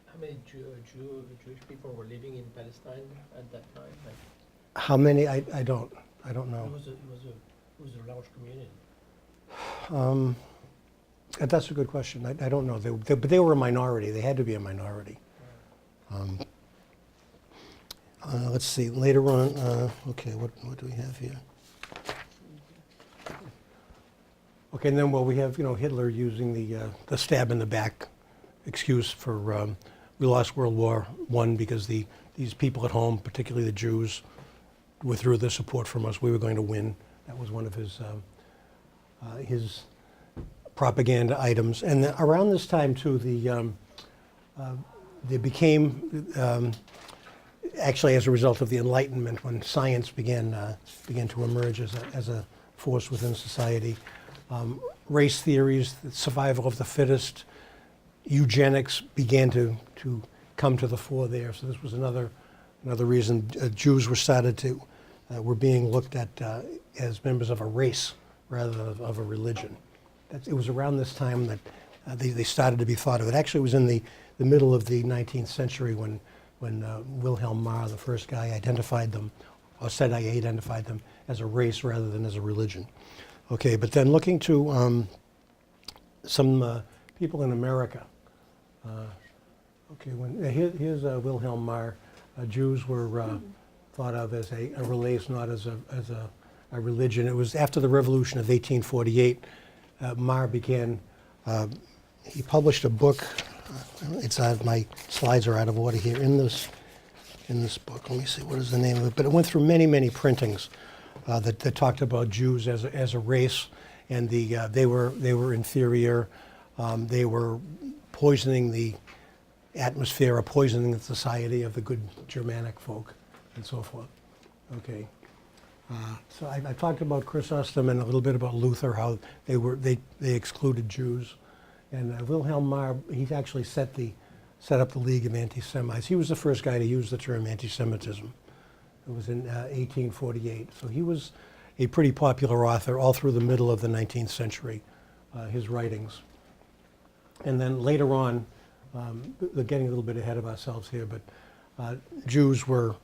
how many Jewish people were living in Palestine at that time? Like, How many? I don't know. it was a large community. That's a good question. I don't know. But they were a minority. They had to be a minority. Let's see. Later on, okay, what do we have here? Okay, and then we have Hitler using the stab in the back excuse for we lost World War I because these people at home, particularly the Jews, withdrew their support from us. We were going to win. That was one of his propaganda items. And around this time too, they became actually as a result of the Enlightenment, when science began to emerge as a force within society. Race theories, the survival of the fittest, eugenics began to come to the fore there. So this was another reason Jews were being looked at as members of a race rather than of a religion. It was around this time that they started to be thought of. It actually was in the middle of the 19th century when Wilhelm Marr, the first guy, identified them, or said I identified them as a race rather than as a religion. Okay, but then looking to some people in America. Okay, here's Wilhelm Marr. Jews were thought of as a race, not as a religion. It was after the Revolution of 1848. Marr began. He published a book. My slides are out of order here. In this book, let me see, what is the name of it? But it went through many printings that talked about Jews as a race, and they were inferior. They were poisoning the atmosphere, or poisoning the society of the good Germanic folk, and so forth. Okay. So I talked about Chrysostom and a little bit about Luther, how they excluded Jews. And Wilhelm Marr, he actually set up the League of Anti-Semites. He was the first guy to use the term anti-Semitism. It was in 1848. So he was a pretty popular author all through the middle of the 19th century, his writings. And then later on, we're getting a little bit ahead of ourselves here, but Jews were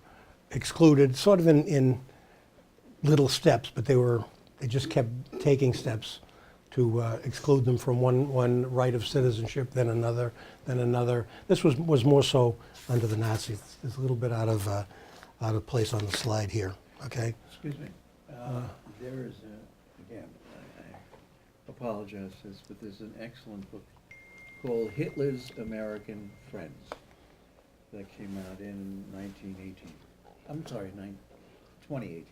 excluded sort of in little steps, but they just kept taking steps to exclude them from one right of citizenship, then another. This was more so under the Nazis. It's a little bit out of place on the slide here. Okay. Excuse me. There is apologize for this, but there's an excellent book called Hitler's American Friends that came out in 1918. I'm sorry, 2018,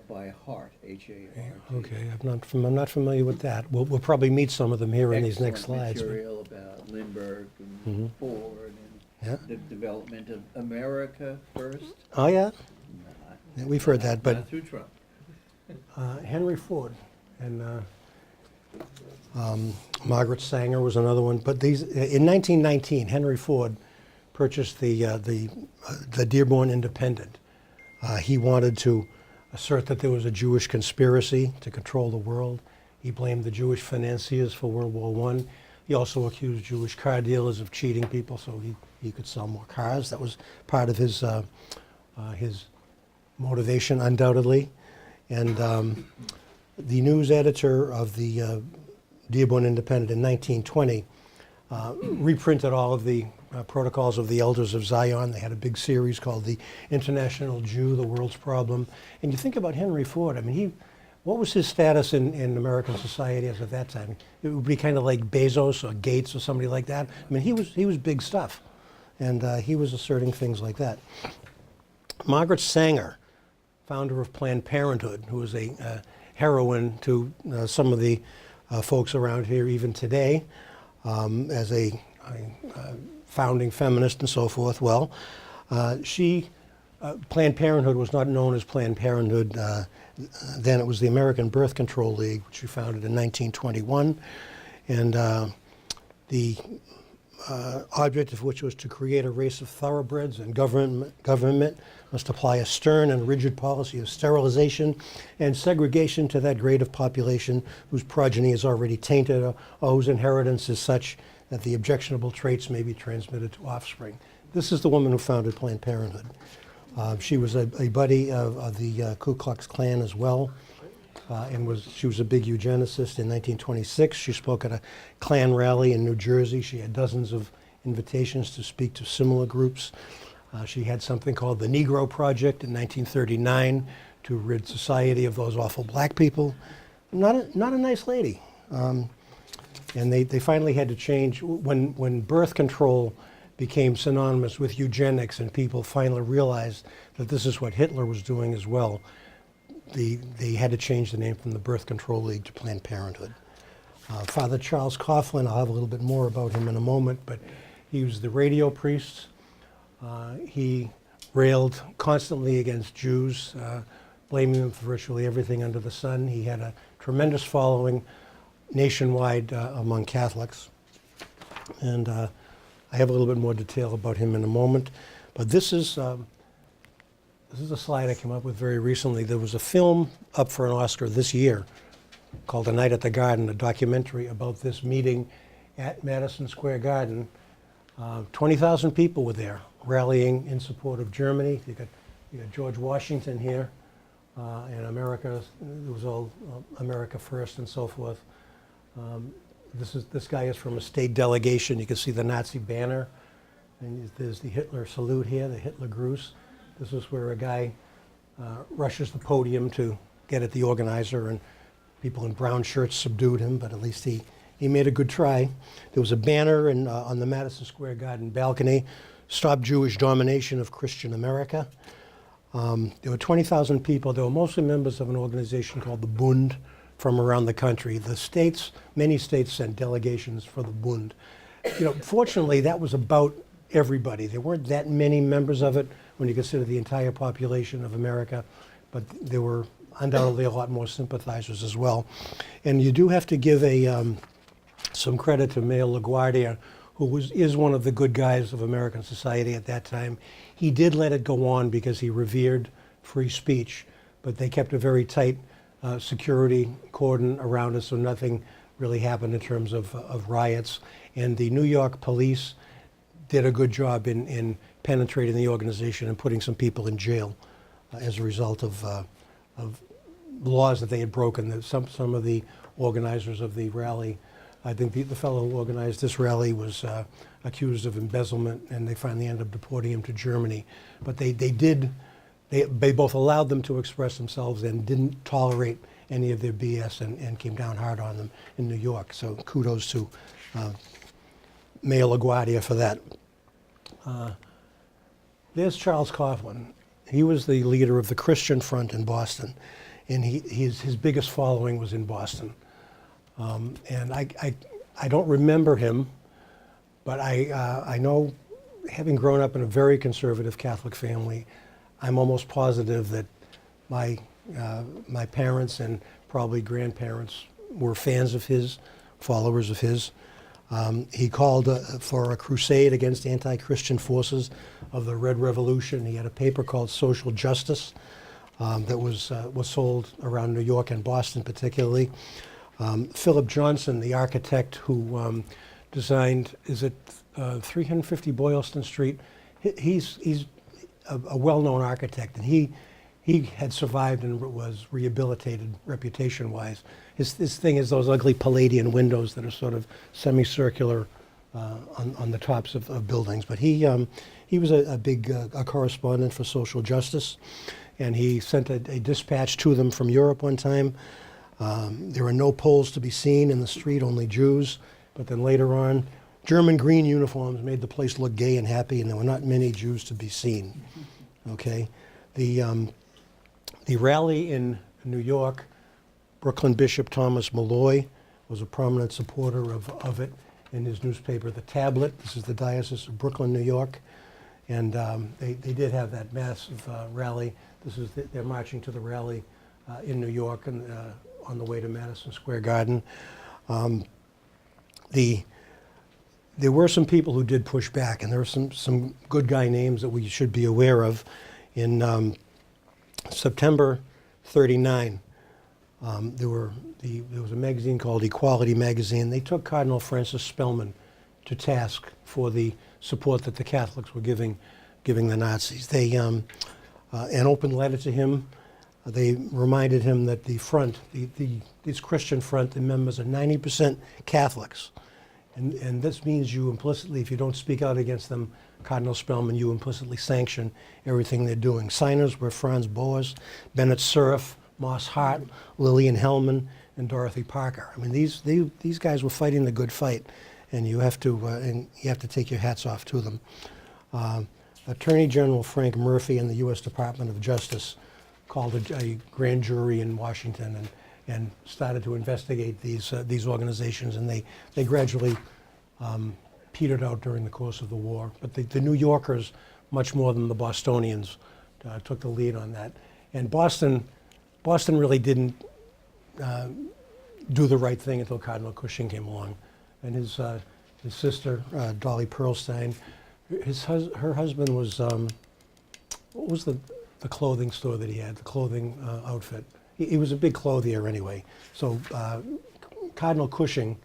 by Hart, H-A-R-T. Okay, I'm not familiar with that. We'll probably meet some of them here in these next Excellent slides. but- material about Lindbergh and Mhm. Ford Yeah. and the development of America first. Oh, yeah? Not- Yeah, we've heard that, but Not through Trump. Henry Ford and Margaret Sanger was another one. But these, in 1919, Henry Ford purchased the Dearborn Independent. He wanted to assert that there was a Jewish conspiracy to control the world. He blamed the Jewish financiers for World War I. He also accused Jewish car dealers of cheating people so he could sell more cars. That was part of his motivation, undoubtedly. And the news editor of the Dearborn Independent in 1920 reprinted all of the Protocols of the Elders of Zion. They had a big series called The International Jew, the World's Problem. And you think about Henry Ford, I mean, what was his status in American society as at that time? It would be kind of like Bezos or Gates or somebody like that. I mean, he was big stuff. And he was asserting things like that. Margaret Sanger, founder of Planned Parenthood, who was a heroine to some of the folks around here even today, as a founding feminist and so forth. Well, Planned Parenthood was not known as Planned Parenthood then. It was the American Birth Control League, which she founded in 1921, and the object of which was to create a race of thoroughbreds, and government must apply a stern and rigid policy of sterilization and segregation to that grade of population whose progeny is already tainted or whose inheritance is such that the objectionable traits may be transmitted to offspring. This is the woman who founded Planned Parenthood. She was a buddy of the Ku Klux Klan as well, and she was a big eugenicist. In 1926, she spoke at a Klan rally in New Jersey. She had dozens of invitations to speak to similar groups. She had something called the Negro Project in 1939 to rid society of those awful black people. Not a nice lady. And they finally had to change when birth control became synonymous with eugenics, and people finally realized that this is what Hitler was doing as well. They had to change the name from the Birth Control League to Planned Parenthood. Father Charles Coughlin, I'll have a little bit more about him in a moment, but he was the radio priest. He railed constantly against Jews, blaming them for virtually everything under the sun. He had a tremendous following nationwide among Catholics. And I have a little bit more detail about him in a moment. But this is a slide I came up with very recently. There was a film up for an Oscar this year called A Night at the Garden, a documentary about this meeting at Madison Square Garden. 20,000 people were there rallying in support of Germany. You got George Washington here, and America. It was all America first and so forth. This guy is from a state delegation. You can see the Nazi banner, and there's the Hitler salute here, the Hitler Gruß. This is where a guy rushes the podium to get at the organizer, and people in brown shirts subdued him, but at least he made a good try. There was a banner on the Madison Square Garden balcony, "Stop Jewish Domination of Christian America." There were 20,000 people. They were mostly members of an organization called the Bund from around the country. The states, many states sent delegations for the Bund. Fortunately, that was about everybody. There weren't that many members of it when you consider the entire population of America, but there were undoubtedly a lot more sympathizers as well. And you do have to give some credit to Mayor LaGuardia, who is one of the good guys of American society at that time. He did let it go on because he revered free speech, but they kept a very tight security cordon around us, so nothing really happened in terms of riots. And the New York police did a good job in penetrating the organization and putting some people in jail as a result of laws that they had broken. Some of the organizers of the rally, I think the fellow who organized this rally was accused of embezzlement, and they finally ended up deporting him to Germany. But they both allowed them to express themselves and didn't tolerate any of their BS and came down hard on them in New York. So kudos to Mayor LaGuardia for that. There's Charles Coughlin. He was the leader of the Christian Front in Boston, and his biggest following was in Boston. And I don't remember him, but I know, having grown up in a very conservative Catholic family, I'm almost positive that my parents and probably grandparents were fans of his, followers of his. He called for a crusade against anti-Christian forces of the Red Revolution. He had a paper called Social Justice that was sold around New York and Boston particularly. Philip Johnson, the architect who designed, is it 350 Boylston Street? He's a well-known architect, and he had survived and was rehabilitated reputation-wise. His thing is those ugly Palladian windows that are sort of semicircular on the tops of buildings. But he was a big correspondent for social justice, and he sent a dispatch to them from Europe one time. There were no Poles to be seen in the street, only Jews. But then later on, German green uniforms made the place look gay and happy, and there were not many Jews to be seen. Okay, the rally in New York, Brooklyn Bishop Thomas Malloy was a prominent supporter of it in his newspaper, The Tablet. This is the Diocese of Brooklyn, New York. And they did have that massive rally. They're marching to the rally in New York and on the way to Madison Square Garden. There were some people who did push back, and there were some good guy names that we should be aware of. In September '39, there was a magazine called Equality Magazine. They took Cardinal Francis Spellman to task for the support that the Catholics were giving the Nazis. They an open letter to him. They reminded him that the front, this Christian front, the members are 90% Catholics. And this means you implicitly, if you don't speak out against them, Cardinal Spellman, you implicitly sanction everything they're doing. Signers were Franz Boas, Bennett Cerf, Moss Hart, Lillian Hellman, and Dorothy Parker. I mean, these guys were fighting the good fight, and you have to take your hats off to them. Attorney General Frank Murphy and the U.S. Department of Justice called a grand jury in Washington and started to investigate these organizations, and they gradually petered out during the course of the war. But the New Yorkers, much more than the Bostonians, took the lead on that. And Boston really didn't do the right thing until Cardinal Cushing came along, and his sister Dolly Pearlstein, her husband was what was the clothing store that he had, the clothing outfit. He was a big clothier anyway. So Cardinal Cushing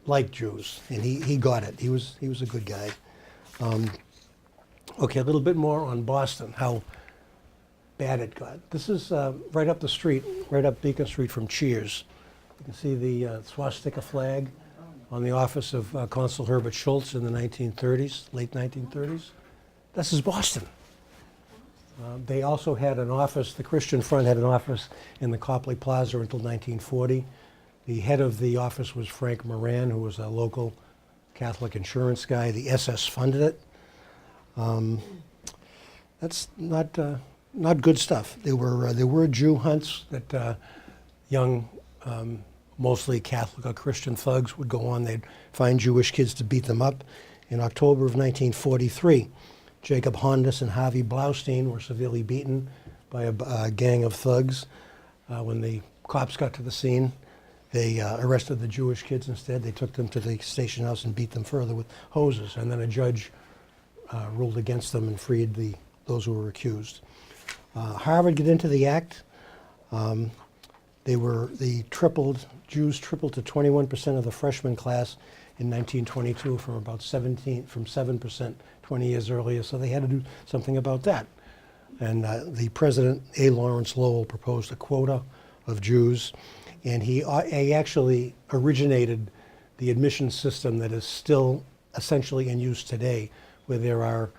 liked Jews, and he got it. He was a good guy. Okay, a little bit more on Boston, how bad it got. This is right up the street, right up Beacon Street from Cheers. You can see the swastika flag on the office of Consul Herbert Schultz in the 1930s, late 1930s. This is Boston. They also had an office, the Christian Front had an office in the Copley Plaza until 1940. The head of the office was Frank Moran, who was a local Catholic insurance guy. The SS funded it. That's not good stuff. There were Jew hunts that young, mostly Catholic or Christian thugs would go on. They'd find Jewish kids to beat them up. In October of 1943, Jacob Hondas and Harvey Blaustein were severely beaten by a gang of thugs. When the cops got to the scene, they arrested the Jewish kids instead. They took them to the station house and beat them further with hoses. And then a judge ruled against them and freed those who were accused. Harvard get into the act. Jews tripled to 21% of the freshman class in 1922 from 7% 20 years earlier, so they had to do something about that. And the president, A. Lawrence Lowell, proposed a quota of Jews, and he actually originated the admission system that is still essentially in use today, where there are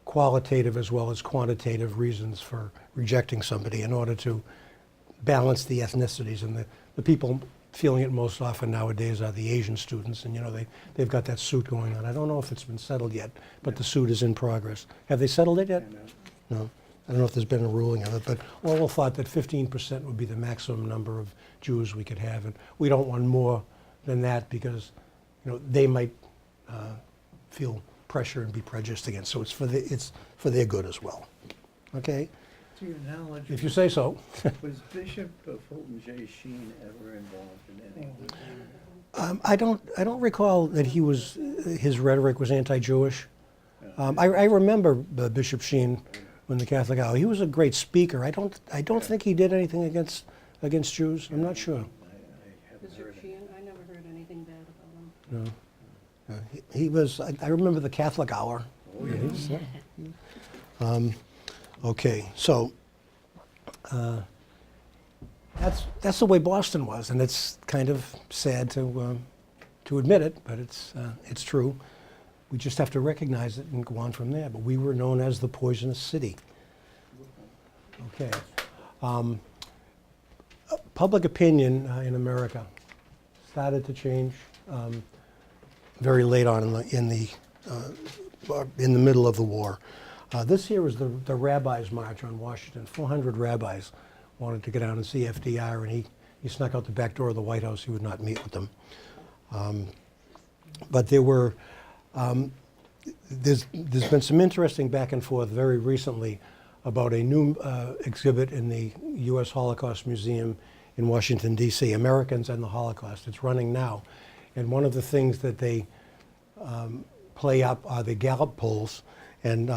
qualitative as well as quantitative reasons for rejecting somebody in order to balance the ethnicities. And the people feeling it most often nowadays are the Asian students, and they've got that suit going on. I don't know if it's been settled yet, but the suit is in progress. Have they settled it yet? No. I don't know if there's been a ruling of it, but Orwell thought that 15% would be the maximum number of Jews we could have, and we don't want more than that because they might feel pressure and be prejudiced against. So it's for their good as well. Okay? To your knowledge, If you say so. was Bishop Fulton J. Sheen ever involved in any of this? I don't recall that his rhetoric was anti-Jewish. I remember Bishop Sheen when the Catholic Hour. He was a great speaker. I don't think he did anything against Jews. I'm not sure. I haven't Bishop heard it. Sheehan, I never heard anything bad about him. No. He was. I remember the Catholic Hour. Oh, Yeah, yeah. he's, okay, so that's the way Boston was, and it's kind of sad to admit it, but it's true. We just have to recognize it and go on from there. But we were known as the poisonous city. Okay. Public opinion in America started to change very late on in the middle of the war. This year was the Rabbis' March on Washington. 400 rabbis wanted to get out and see FDR, and he snuck out the back door of the White House. He would not meet with them. But there were there's been some interesting back and forth very recently about a new exhibit in the U.S. Holocaust Museum in Washington, D.C., Americans and the Holocaust. It's running now. And one of the things that they play up are the Gallup polls. And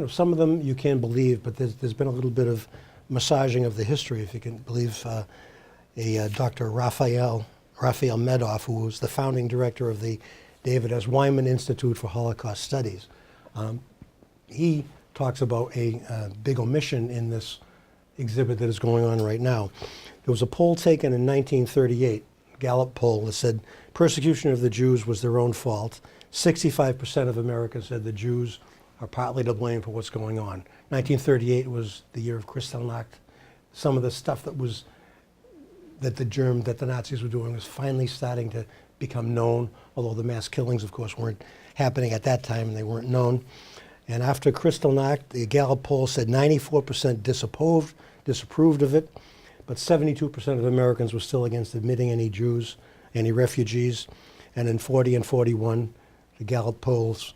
some of them you can believe, but there's been a little bit of massaging of the history, if you can believe Dr. Raphael Medoff, who was the founding director of the David S. Wyman Institute for Holocaust Studies. He talks about a big omission in this exhibit that is going on right now. There was a poll taken in 1938, Gallup poll, that said persecution of the Jews was their own fault. 65% of Americans said the Jews are partly to blame for what's going on. 1938 was the year of Kristallnacht. Some of the stuff that the Nazis were doing was finally starting to become known, although the mass killings, of course, weren't happening at that time and they weren't known. And after Kristallnacht, the Gallup poll said 94% disapproved of it, but 72% of Americans were still against admitting any Jews, any refugees. And in 40 and 41, the Gallup polls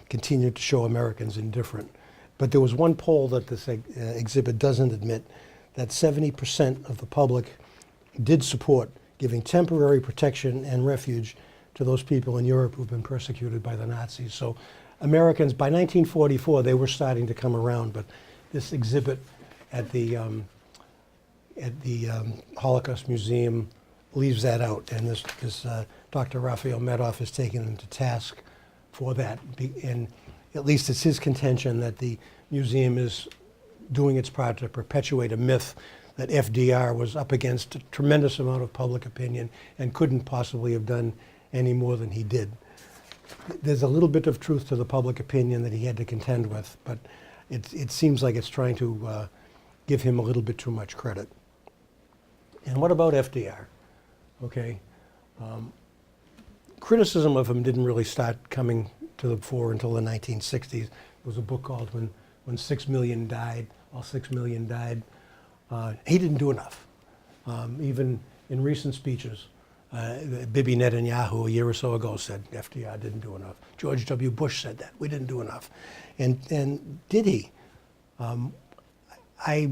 continued to show Americans indifferent. But there was one poll that this exhibit doesn't admit, that 70% of the public did support giving temporary protection and refuge to those people in Europe who've been persecuted by the Nazis. So Americans, by 1944, they were starting to come around, but this exhibit at the Holocaust Museum leaves that out, and this Dr. Raphael Medoff is taking them to task for that. And at least it's his contention that the museum is doing its part to perpetuate a myth that FDR was up against a tremendous amount of public opinion and couldn't possibly have done any more than he did. There's a little bit of truth to the public opinion that he had to contend with, but it seems like it's trying to give him a little bit too much credit. And what about FDR? Okay. Criticism of him didn't really start coming to the fore until the 1960s. There was a book called When 6 Million Died, All 6 Million Died. He didn't do enough. Even in recent speeches, Bibi Netanyahu a year or so ago said FDR didn't do enough. George W. Bush said that. We didn't do enough. And did he? I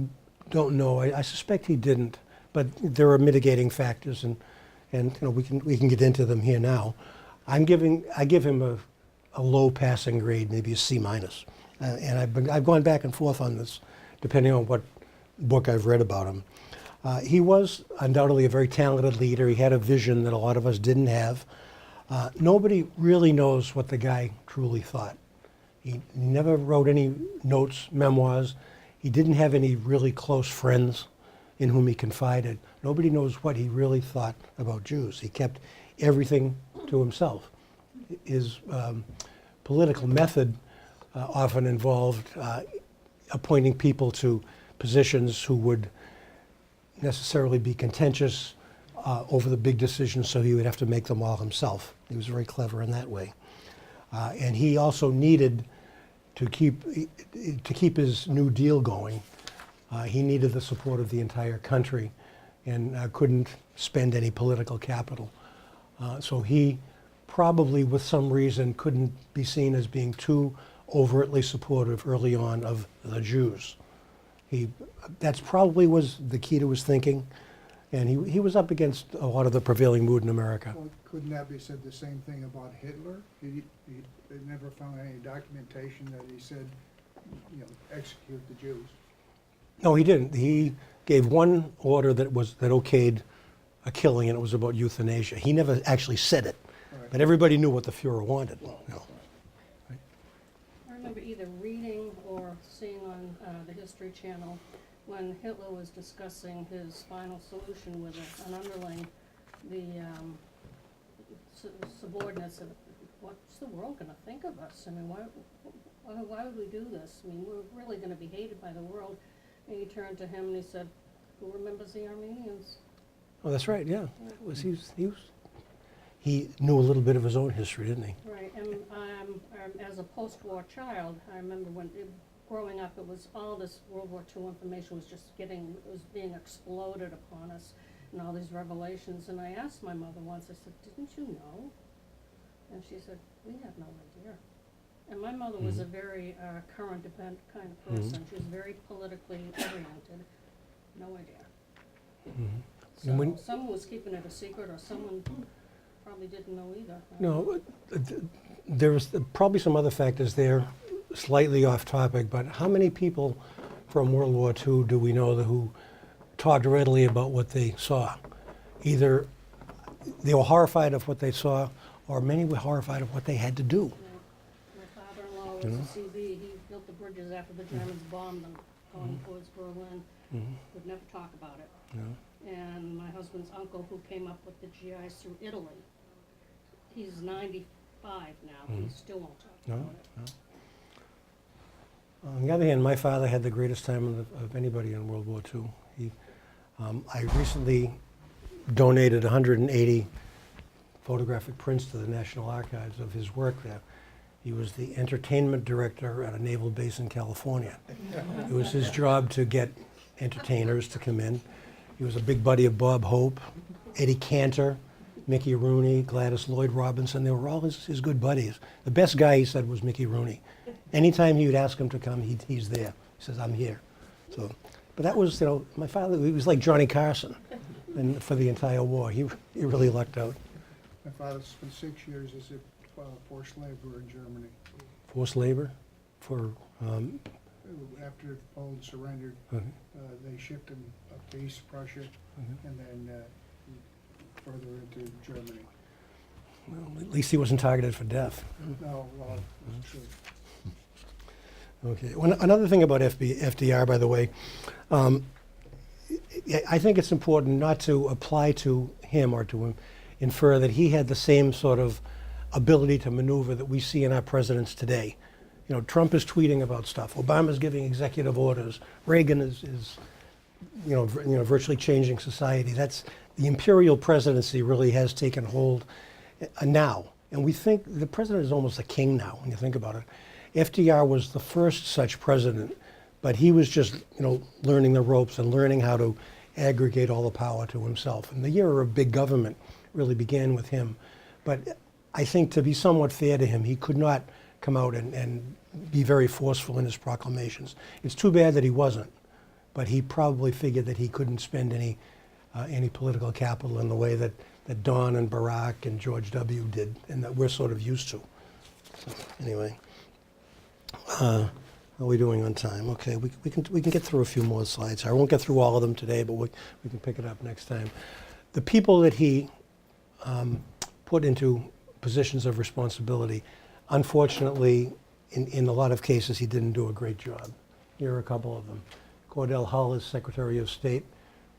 don't know. I suspect he didn't. But there are mitigating factors, and we can get into them here now. I give him a low passing grade, maybe a C minus. And I've gone back and forth on this, depending on what book I've read about him. He was undoubtedly a very talented leader. He had a vision that a lot of us didn't have. Nobody really knows what the guy truly thought. He never wrote any notes, memoirs. He didn't have any really close friends in whom he confided. Nobody knows what he really thought about Jews. He kept everything to himself. His political method often involved appointing people to positions who would necessarily be contentious over the big decisions, so he would have to make them all himself. He was very clever in that way. And he also needed to keep his New Deal going. He needed the support of the entire country and couldn't spend any political capital. So he probably, with some reason, couldn't be seen as being too overtly supportive early on of the Jews. That's probably was the key to his thinking, and he was up against a lot of the prevailing mood in America. Well, couldn't that be said the same thing about Hitler? They never found any documentation that he said, you know, execute the Jews. No, he didn't. He gave one order that okayed a killing, and it was about euthanasia. He never actually said it, Right. but everybody knew what the Fuhrer wanted. You know. I remember either reading or seeing on the History Channel when Hitler was discussing his final solution with an underling, the subordinate said, "What's the world going to think of us? I mean, why would we do this? I mean, we're really going to be hated by the world." And he turned to him and he said, "Who remembers the Armenians?" Oh, that's right. Yeah, he knew a little bit of his own history, didn't he? Right, and as a post-war child, I remember growing up, it was all this World War II information was being exploded upon us, and all these revelations. And I asked my mother once, I said, "Didn't you know?" And she said, "We had no idea." And my mother was a very current event kind of person. She was very politically oriented. No idea. So And when- someone was keeping it a secret, or someone probably didn't know either. No, there was probably some other factors there, slightly off topic, but how many people from World War II do we know who talked readily about what they saw? Either they were horrified of what they saw, or many were horrified of what they had to do. My father-in-law was a CB. He built the bridges after the Germans bombed them, going towards Berlin. Would never talk about it. And my husband's uncle, who came up with the GIs through Italy, he's 95 now. He still won't talk about it. On the other hand, my father had the greatest time of anybody in World War II. I recently donated 180 photographic prints to the National Archives of his work there. He was the entertainment director at a naval base in California. It was his job to get entertainers to come in. He was a big buddy of Bob Hope, Eddie Cantor, Mickey Rooney, Gladys Lloyd Robinson. They were all his good buddies. The best guy, he said, was Mickey Rooney. Anytime he would ask him to come, he's there. He says, "I'm here." So, but that was, my father, he was like Johnny Carson and for the entire war. He really lucked out. My father spent 6 years as a forced laborer in Germany. Forced labor for, After Poland surrendered, they shipped him up to East Prussia and then further into Germany. well, at least he wasn't targeted for death. No, well, it's true. Okay. Another thing about FDR, by the way, I think it's important not to apply to him or to infer that he had the same sort of ability to maneuver that we see in our presidents today. Trump is tweeting about stuff. Obama's giving executive orders. Reagan is virtually changing society. The imperial presidency really has taken hold now. And we think the president is almost a king now, when you think about it. FDR was the first such president, but he was just, learning the ropes and learning how to aggregate all the power to himself. And the era of big government really began with him. But I think, to be somewhat fair to him, he could not come out and be very forceful in his proclamations. It's too bad that he wasn't, but he probably figured that he couldn't spend any political capital in the way that Don and Barack and George W. did, and that we're sort of used to. So, anyway. How are we doing on time? Okay, we can get through a few more slides. I won't get through all of them today, but we can pick it up next time. The people that he put into positions of responsibility, unfortunately, in a lot of cases, he didn't do a great job. Here are a couple of them. Cordell Hull is Secretary of State.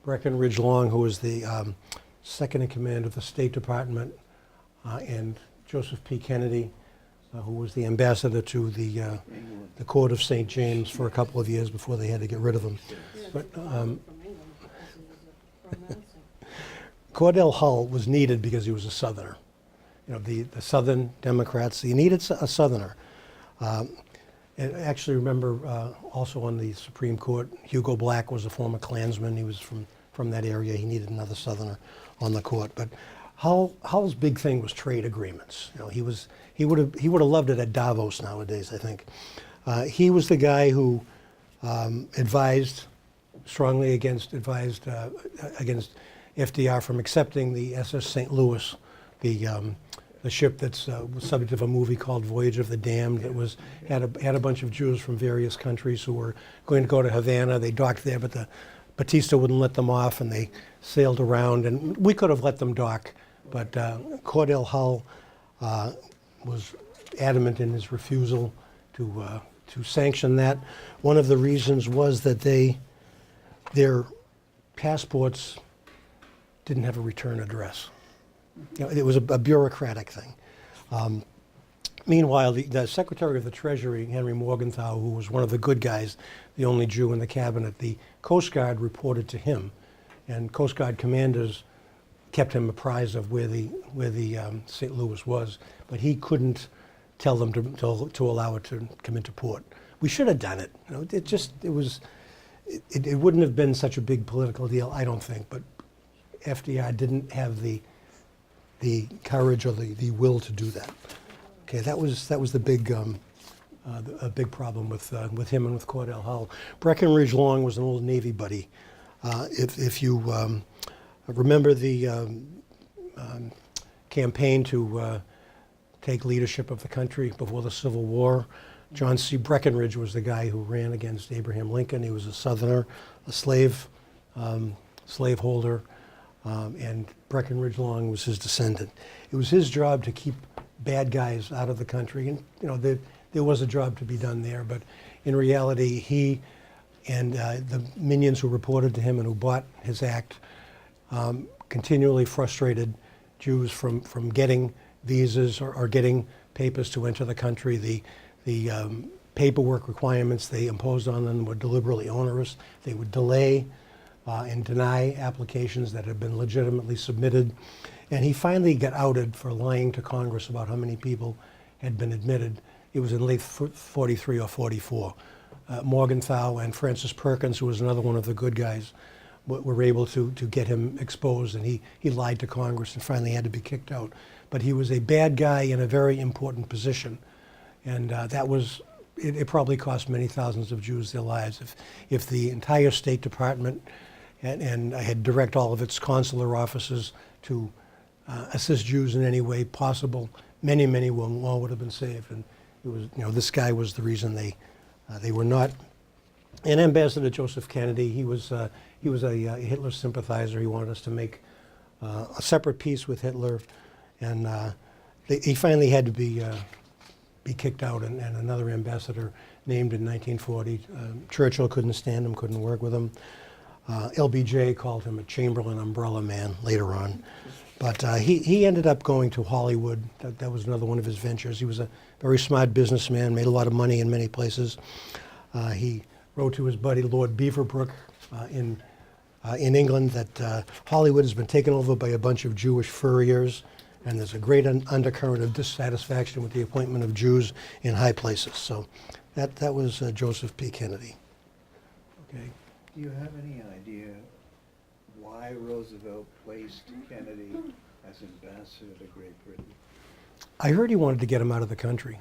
Breckinridge Long, who was the second in command of the State Department, and Joseph P. Kennedy, who was the ambassador to the court of St. James for a couple of years before they had to get rid of him. But Cordell Hull was needed because he was a Southerner. You know, the Southern Democrats, you needed a Southerner. And actually remember also on the Supreme Court, Hugo Black was a former Klansman. He was from that area. He needed another Southerner on the court. But Hull's big thing was trade agreements. You know, he would have loved it at Davos nowadays, I think. He was the guy who strongly advised against FDR from accepting the SS St. Louis, the ship that's was subject of a movie called Voyage of the Damned. It had a bunch of Jews from various countries who were going to go to Havana. They docked there, but the Batista wouldn't let them off, and they sailed around. And we could have let them dock, but Cordell Hull was adamant in his refusal to sanction that. One of the reasons was that their passports didn't have a return address. You know, it was a bureaucratic thing. Meanwhile, the Secretary of the Treasury, Henry Morgenthau, who was one of the good guys, the only Jew in the cabinet, the Coast Guard reported to him, and Coast Guard commanders kept him apprised of where the St. Louis was, but he couldn't tell them to allow it to come into port. We should have done it. You know, it wouldn't have been such a big political deal, I don't think, but FDR didn't have the courage or the will to do that. Okay, that was the big a big problem with him and with Cordell Hull. Breckinridge Long was an old Navy buddy. If you remember the campaign to take leadership of the country before the Civil War, John C. Breckinridge was the guy who ran against Abraham Lincoln. He was a Southerner, a slaveholder. And Breckinridge Long was his descendant. It was his job to keep bad guys out of the country, and you know there was a job to be done there. But in reality, he and the minions who reported to him and who bought his act continually frustrated Jews from getting visas or getting papers to enter the country. The paperwork requirements they imposed on them were deliberately onerous. They would delay and deny applications that had been legitimately submitted. And he finally got outed for lying to Congress about how many people had been admitted. It was in late 43 or 44. Morgenthau and Francis Perkins, who was another one of the good guys, were able to get him exposed, and he lied to Congress and finally had to be kicked out. But he was a bad guy in a very important position. And it probably cost many thousands of Jews their lives. If the entire State Department and I had direct all of its consular offices to assist Jews in any way possible, many more would have been saved. And it was, you know, this guy was the reason they were not. And Ambassador Joseph Kennedy, he was a Hitler sympathizer. He wanted us to make a separate peace with Hitler, and he finally had to be kicked out, and another ambassador named in 1940. Churchill couldn't stand him, couldn't work with him. LBJ called him a Chamberlain umbrella man later on. But he ended up going to Hollywood. That was another one of his ventures. He was a very smart businessman, made a lot of money in many places. He wrote to his buddy Lord Beaverbrook in England that Hollywood has been taken over by a bunch of Jewish furriers, and there's a great undercurrent of dissatisfaction with the appointment of Jews in high places. So that was Joseph P. Kennedy. Okay. Do you have any idea why Roosevelt placed Kennedy as ambassador to Great Britain? I heard he wanted to get him out of the country.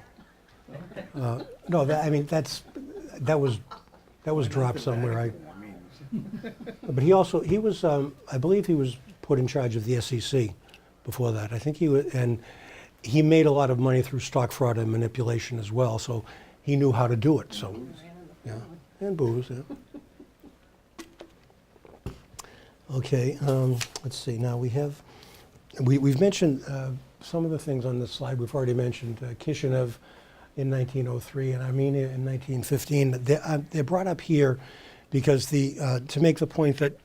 No, that was dropped somewhere. But he was I believe he was put in charge of the SEC before that. I think he was, and he made a lot of money through stock fraud and manipulation as well. So he knew how to do it. So yeah, and booze. Yeah. Okay, let's see. Now we've mentioned some of the things on this slide. We've already mentioned Kishinev in 1903 and Armenia in 1915. They're brought up here because to make the point that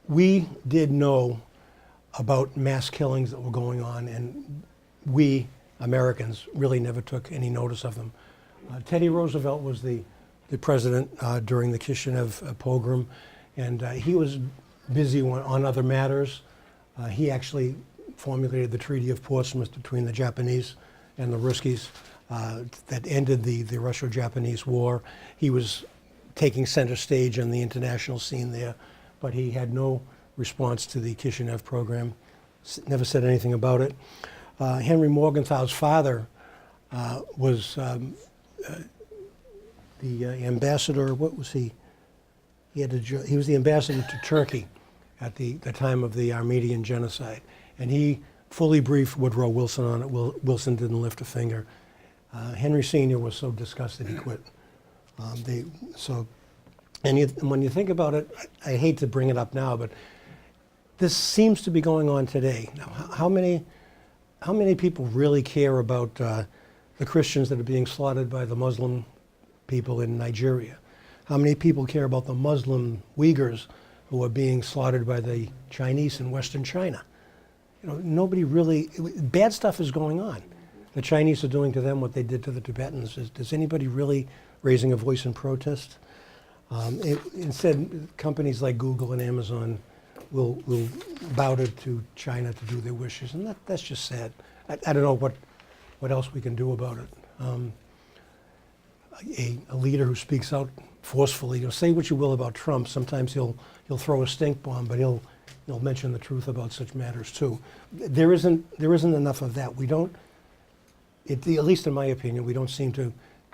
we did know about mass killings that were going on, and we Americans really never took any notice of them. Teddy Roosevelt was the president during the Kishinev pogrom. And he was busy on other matters. He actually formulated the Treaty of Portsmouth between the Japanese and the Ruskies that ended the Russo-Japanese War. He was taking center stage on the international scene there, but he had no response to the Kishinev program, never said anything about it. Henry Morgenthal's father was the ambassador, what was he? He was the ambassador to Turkey at the time of the Armenian genocide. And he fully briefed Woodrow Wilson on it. Wilson didn't lift a finger. Henry Sr. was so disgusted he quit. When you think about it, I hate to bring it up now, but this seems to be going on today. Now, how many people really care about the Christians that are being slaughtered by the Muslim people in Nigeria? How many people care about the Muslim Uyghurs who are being slaughtered by the Chinese in Western China? You know, nobody really, bad stuff is going on. The Chinese are doing to them what they did to the Tibetans. Is anybody really raising a voice in protest? Instead, companies like Google and Amazon will bow to China to do their wishes, and that's just sad. I don't know what else we can do about it. A leader who speaks out forcefully, say what you will about Trump, sometimes he'll throw a stink bomb, but he'll mention the truth about such matters too. There isn't enough of that. We don't, at least in my opinion, we don't seem to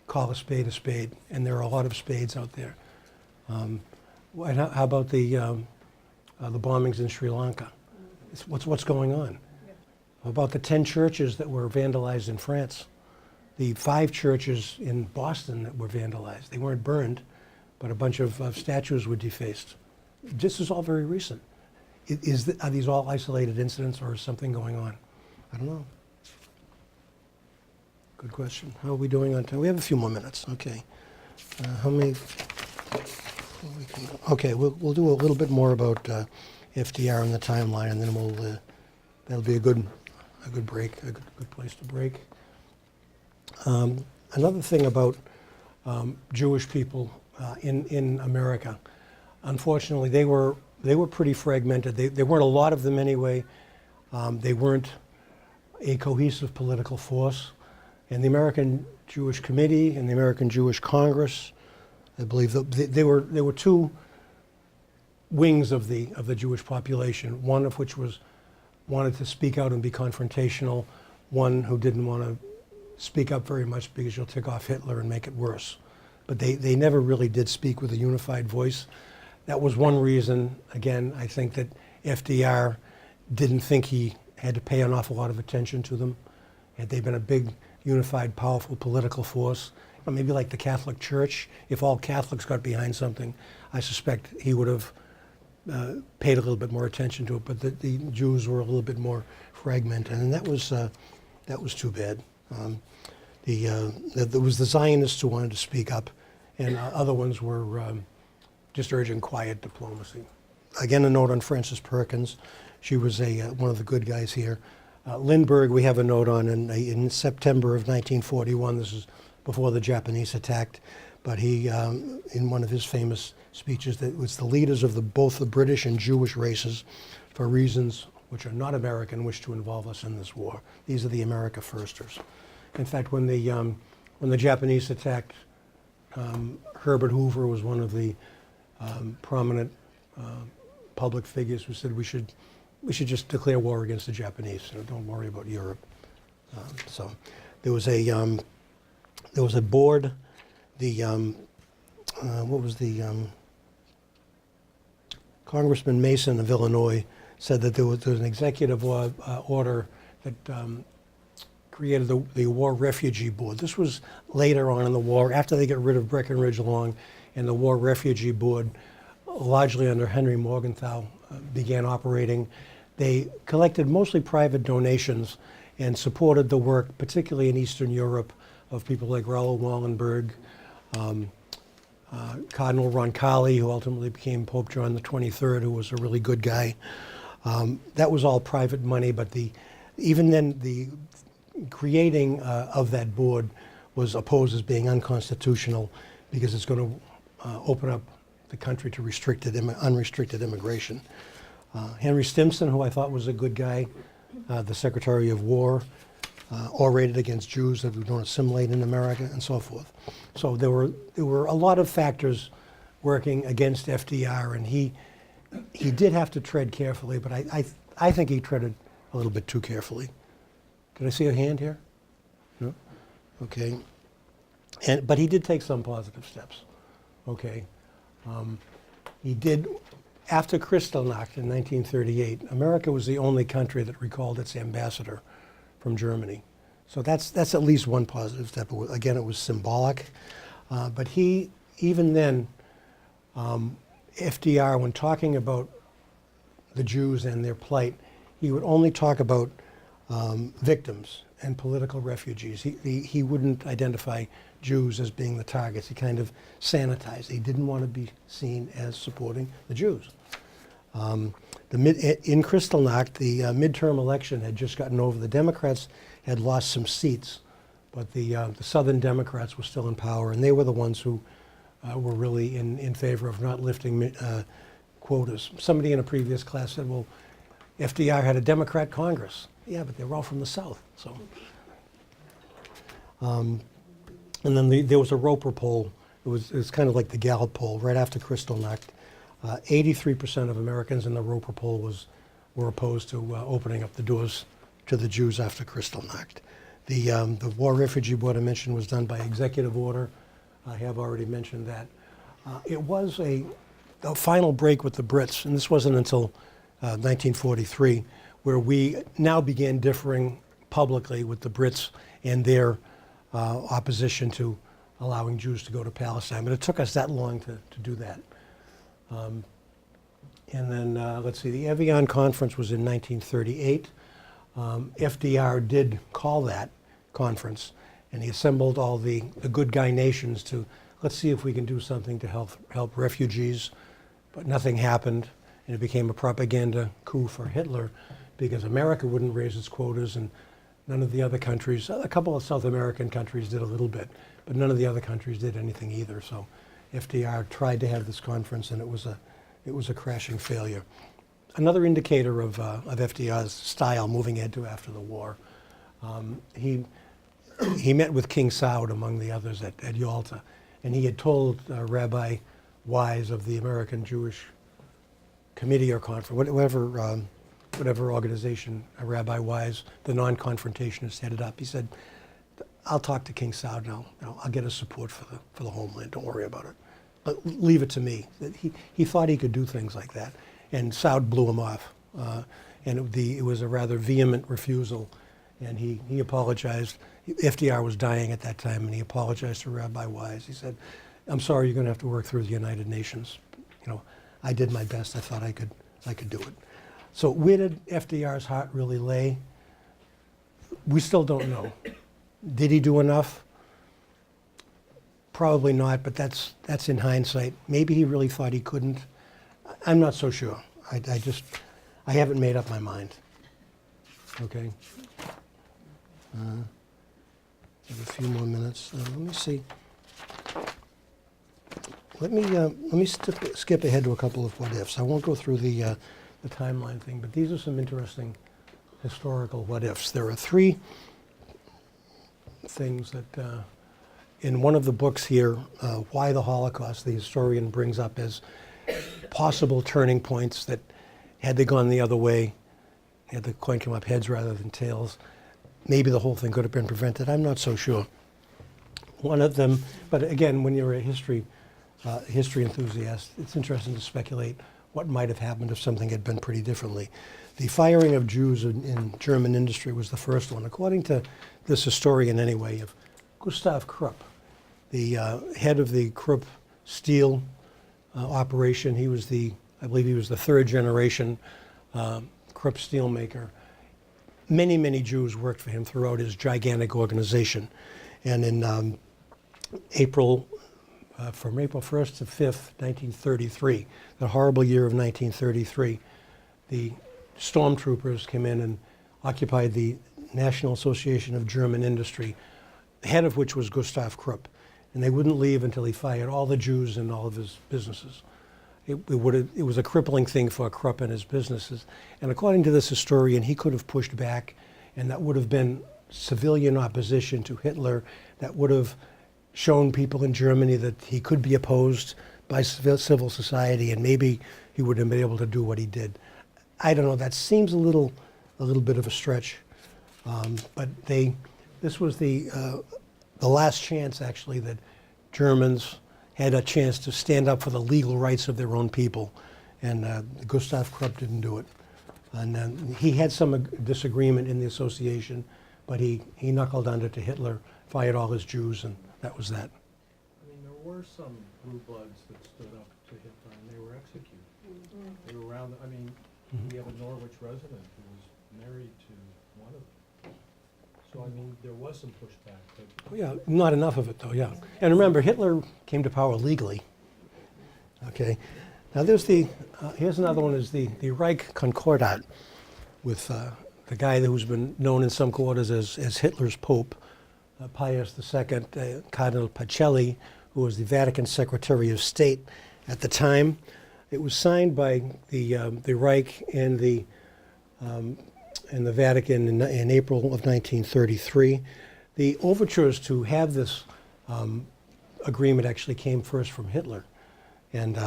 call a spade, and there are a lot of spades out there. And how about the bombings in Sri Lanka? What's going on? About the 10 churches that were vandalized in France, the 5 churches in Boston that were vandalized. They weren't burned, but a bunch of statues were defaced. This is all very recent. Are these all isolated incidents, or is something going on? I don't know. Good question. How are we doing on time? We have a few more minutes. Okay. How many? Okay, we'll do a little bit more about FDR and the timeline, and then that'll be a good break, a good place to break. Another thing about Jewish people in America, unfortunately, they were pretty fragmented. There weren't a lot of them anyway. They weren't a cohesive political force. And the American Jewish Committee and the American Jewish Congress, I believe there were 2 wings of the Jewish population. One of which wanted to speak out and be confrontational. One who didn't want to speak up very much because you'll tick off Hitler and make it worse. But they never really did speak with a unified voice. That was one reason, again, I think that FDR didn't think he had to pay an awful lot of attention to them. Had they been a big, unified, powerful political force, or maybe like the Catholic Church, if all Catholics got behind something, I suspect he would have paid a little bit more attention to it. But the Jews were a little bit more fragmented, and that was too bad. There was the Zionists who wanted to speak up, and other ones were just urging quiet diplomacy. Again, a note on Frances Perkins. She was one of the good guys here. Lindbergh, we have a note on in September of 1941. This is before the Japanese attacked, but he, in one of his famous speeches, that it was the leaders of both the British and Jewish races, for reasons which are not American, wish to involve us in this war. These are the America Firsters. In fact, when the Japanese attacked, Herbert Hoover was one of the prominent public figures who said we should just declare war against the Japanese. Don't worry about Europe. So there was a board. What was the Congressman Mason of Illinois said that there was an executive order that created the War Refugee Board. This was later on in the war, after they got rid of Breckinridge Long, and the War Refugee Board, largely under Henry Morgenthau, began operating. They collected mostly private donations and supported the work, particularly in Eastern Europe, of people like Raoul Wallenberg, Cardinal Roncalli, who ultimately became Pope John the 23rd, who was a really good guy. That was all private money, but even then the creating of that board was opposed as being unconstitutional because it's going to open up the country to unrestricted immigration. Henry Stimson, who I thought was a good guy, the Secretary of War, orated against Jews that don't assimilate in America, and so forth. So there were a lot of factors working against FDR, and he did have to tread carefully, but I think he treaded a little bit too carefully. Did I see a hand here? No? Okay. But he did take some positive steps. Okay. He did, after Kristallnacht in 1938, America was the only country that recalled its ambassador from Germany. So that's at least one positive step. Again, it was symbolic. But he, even then, FDR, when talking about the Jews and their plight, he would only talk about victims and political refugees. He wouldn't identify Jews as being the targets. He kind of sanitized. He didn't want to be seen as supporting the Jews. In Kristallnacht, the midterm election had just gotten over. The Democrats had lost some seats, but the Southern Democrats were still in power, and they were the ones who were really in favor of not lifting quotas. Somebody in a previous class said, well, FDR had a Democrat Congress. Yeah, but they were all from the South. So, and then there was a Roper poll. It was kind of like the Gallup poll right after Kristallnacht. 83% of Americans in the Roper poll were opposed to opening up the doors to the Jews after Kristallnacht. The War Refugee Board I mentioned was done by executive order. I have already mentioned that. It was a final break with the Brits, and this wasn't until 1943, where we now began differing publicly with the Brits and their opposition to allowing Jews to go to Palestine. But it took us that long to do that. And then, let's see, the Evian Conference was in 1938. FDR did call that conference, and he assembled all the good guy nations to, let's see if we can do something to help refugees. But nothing happened, and it became a propaganda coup for Hitler because America wouldn't raise its quotas, and none of the other countries, a couple of South American countries did a little bit, but none of the other countries did anything either. So FDR tried to have this conference, and it was a crashing failure. Another indicator of FDR's style moving into after the war, he met with King Saud, among the others, at Yalta, and he had told Rabbi Wise of the American Jewish Committee or Conference, whatever organization Rabbi Wise, the non-confrontationist, headed up. He said, I'll talk to King Saud now. I'll get his support for the homeland. Don't worry about it. But leave it to me. He thought he could do things like that. And Saud blew him off. And it was a rather vehement refusal. And he apologized. FDR was dying at that time, and he apologized to Rabbi Wise. He said, I'm sorry, you're going to have to work through the United Nations. I did my best. I thought I could do it. So where did FDR's heart really lay? We still don't know. Did he do enough? Probably not, but that's in hindsight. Maybe he really thought he couldn't. I'm not so sure. I haven't made up my mind. Okay. I have a few more minutes. Let me see. Let me skip ahead to a couple of what ifs. I won't go through the timeline thing, but these are some interesting historical what ifs. There are three things that in one of the books here, Why the Holocaust, the historian brings up as possible turning points that, had they gone the other way, had the coin come up heads rather than tails, maybe the whole thing could have been prevented. I'm not so sure. One of them, but again, when you're a history enthusiast, it's interesting to speculate what might have happened if something had been pretty differently. The firing of Jews in German industry was the first one, according to this historian anyway, of Gustav Krupp, the head of the Krupp steel operation. I believe he was the third generation Krupp steelmaker. Many, many Jews worked for him throughout his gigantic organization. And in from April 1st to 5th, 1933, the horrible year of 1933, the stormtroopers came in and occupied the National Association of German Industry, the head of which was Gustav Krupp. And they wouldn't leave until he fired all the Jews in all of his businesses. it was a crippling thing for Krupp and his businesses. And according to this historian, he could have pushed back, and that would have been civilian opposition to Hitler that would have shown people in Germany that he could be opposed by civil society, and maybe he would have been able to do what he did. I don't know. That seems a little bit of a stretch, but this was the last chance, actually, that Germans had a chance to stand up for the legal rights of their own people, and Gustav Krupp didn't do it. And he had some disagreement in the association, but he knuckled under to Hitler, fired all his Jews, and that was that. I mean, there were some blue bloods that stood up to Hitler, and they were executed. They were around, I mean, we have a Norwich resident who was married to one of them. So, I mean, there was some pushback. But Yeah, not enough of it, though, yeah. And remember, Hitler came to power legally. Okay. Now, here's another one, is the Reich Concorde, with the guy who's been known in some quarters as Hitler's Pope, Pius II, Cardinal Pacelli, who was the Vatican Secretary of State at the time. It was signed by the Reich and the Vatican in April of 1933. The overtures to have this agreement actually came first from Hitler. And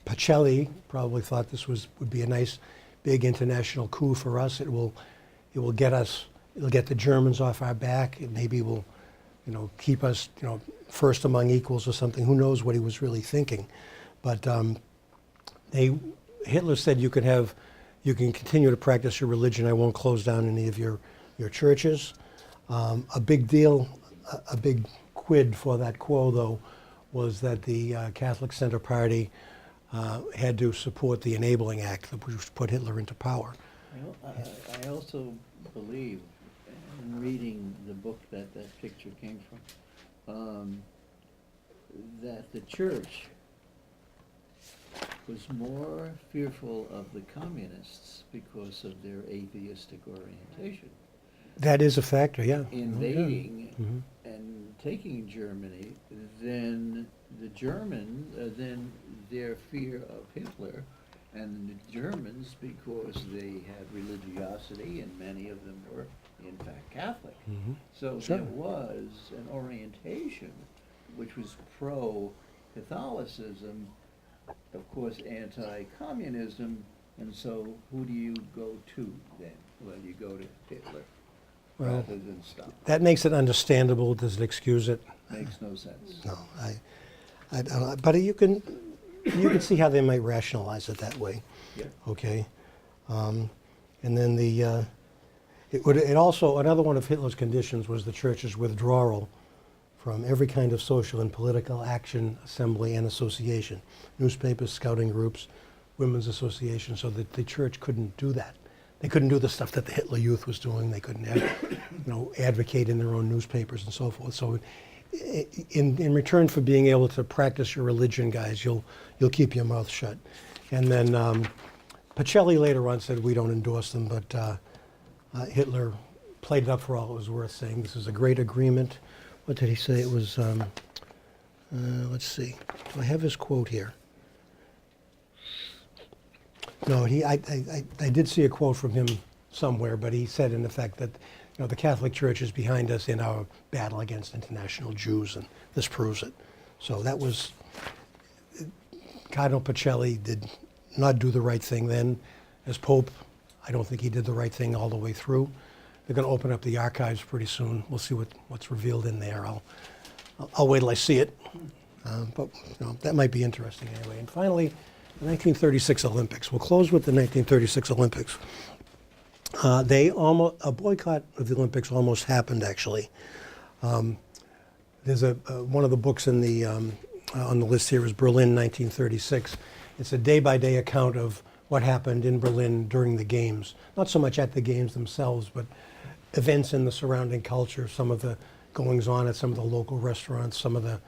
Pacelli probably thought this would be a nice, big international coup for us. It will get the Germans off our back. It maybe will, keep us, first among equals or something. Who knows what he was really thinking? But Hitler said you can continue to practice your religion. I won't close down any of your churches. A big quid for that quo, though, was that the Catholic Center Party had to support the Enabling Act, which put Hitler into power. I also believe, in reading the book that picture came from, that the church was more fearful of the communists because of their atheistic orientation. That is a factor, yeah. Invading Mm-hmm. and taking Germany, then then their fear of Hitler, and the Germans, because they had religiosity, and many of them were in fact Catholic. Mm-hmm. So Sure. there was an orientation which was pro-Catholicism, of course anti-communism, and so who do you go to then? Well, you go to Hitler Well, rather than Stalin. that makes it understandable. Does it excuse it? Makes no sense. No, I don't know. But you can see how they might rationalize it that way. Yeah. Okay. And then it also, another one of Hitler's conditions was the church's withdrawal from every kind of social and political action, assembly, and association. Newspapers, scouting groups, women's associations, so that the church couldn't do that. They couldn't do the stuff that the Hitler Youth was doing. They couldn't advocate in their own newspapers and so forth. So in return for being able to practice your religion, guys, you'll keep your mouth shut. And then Pacelli later on said, we don't endorse them, but Hitler played it up for all it was worth, saying this is a great agreement. What did he say? It was, let's see, do I have his quote here? No, I did see a quote from him somewhere, but he said in effect that the Catholic Church is behind us in our battle against international Jews, and this proves it. So that was, Cardinal Pacelli did not do the right thing then. As Pope, I don't think he did the right thing all the way through. They're going to open up the archives pretty soon. We'll see what's revealed in there. I'll wait till I see it. But that might be interesting anyway. And finally, the 1936 Olympics. We'll close with the 1936 Olympics. A boycott of the Olympics almost happened, actually. There's one of the books in the on the list here is Berlin 1936. It's a day-by-day account of what happened in Berlin during the games. Not so much at the games themselves, but events in the surrounding culture, some of the goings-on at some of the local restaurants, some of the,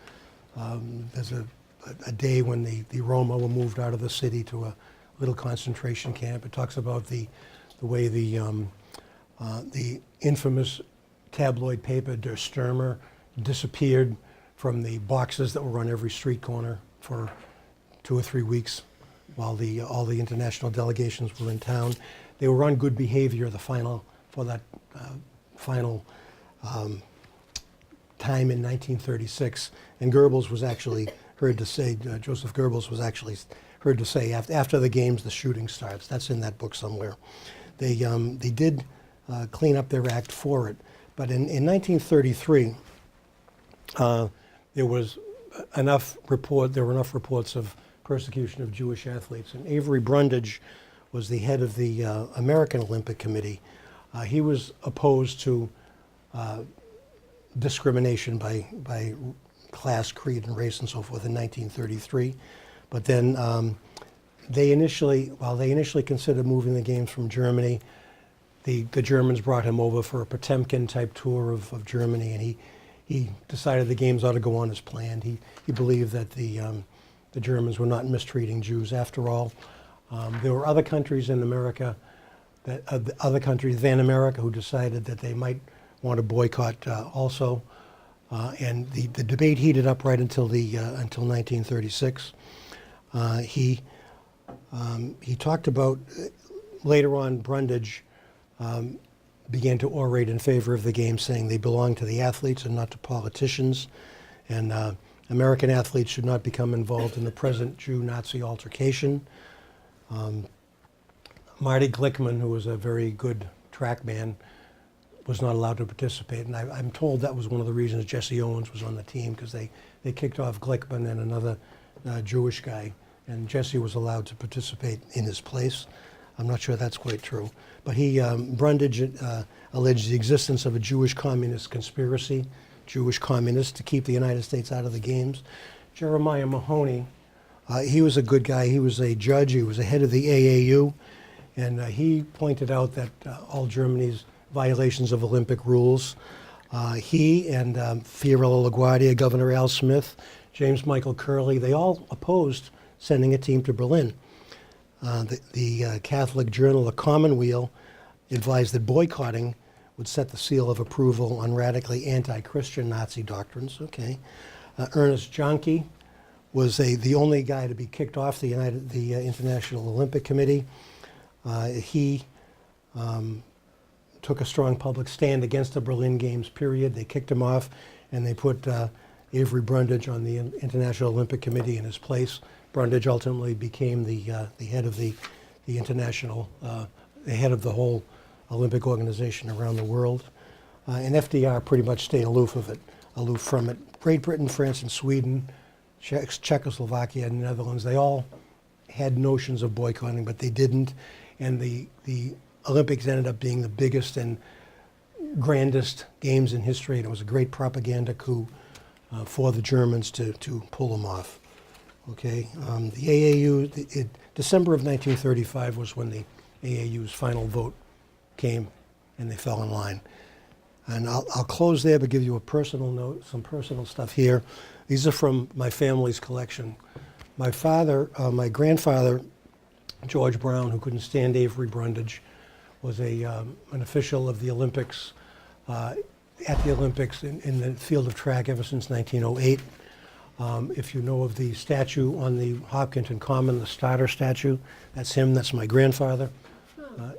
there's a day when the Roma were moved out of the city to a little concentration camp. It talks about the way the infamous tabloid paper Der Stürmer disappeared from the boxes that were on every street corner for 2 or 3 weeks. while all the international delegations were in town. They were on good behavior for that final time in 1936, and Goebbels was actually heard to say, Joseph Goebbels was actually heard to say, after the games, the shooting starts. That's in that book somewhere. They did clean up their act for it, but in 1933, there were enough reports of persecution of Jewish athletes, and Avery Brundage was the head of the American Olympic Committee. He was opposed to discrimination by class, creed, and race and so forth in 1933. But then while they initially considered moving the games from Germany, the Germans brought him over for a Potemkin-type tour of Germany, and he decided the games ought to go on as planned. He believed that the Germans were not mistreating Jews after all. There were other countries in America, other countries than America, who decided that they might want to boycott also. And the debate heated up right until 1936. He talked about, later on, Brundage began to orate in favor of the games, saying they belong to the athletes and not to politicians, and American athletes should not become involved in the present Jew-Nazi altercation. Marty Glickman, who was a very good track man, was not allowed to participate, and I'm told that was one of the reasons Jesse Owens was on the team, because they kicked off Glickman and another Jewish guy, and Jesse was allowed to participate in his place. I'm not sure that's quite true. But Brundage alleged the existence of a Jewish communist conspiracy, Jewish communists, to keep the United States out of the games. Jeremiah Mahoney, he was a good guy. He was a judge. He was the head of the AAU. And he pointed out that all Germany's violations of Olympic rules, he and Fiorello LaGuardia, Governor Al Smith, James Michael Curley, they all opposed sending a team to Berlin. The Catholic journal, The Commonweal, advised that boycotting would set the seal of approval on radically anti-Christian Nazi doctrines. Okay, Ernest Jahnke was the only guy to be kicked off the International Olympic Committee. He took a strong public stand against the Berlin Games. Period. They kicked him off, and they put Avery Brundage on the International Olympic Committee in his place. Brundage ultimately became the head of the international, the head of the whole Olympic organization around the world. And FDR pretty much stayed aloof from it. Great Britain, France, and Sweden, Czechoslovakia, and the Netherlands, they all had notions of boycotting, but they didn't. And the Olympics ended up being the biggest and grandest games in history, and it was a great propaganda coup for the Germans to pull them off. Okay, the AAU, December of 1935 was when the AAU's final vote came, and they fell in line. And I'll close there, but give you a personal note, some personal stuff here. These are from my family's collection. My grandfather, George Brown, who couldn't stand Avery Brundage, was an official of the Olympics, at the Olympics in the field of track ever since 1908. If you know of the statue on the Hopkinton Common, the starter statue, that's him, that's my grandfather.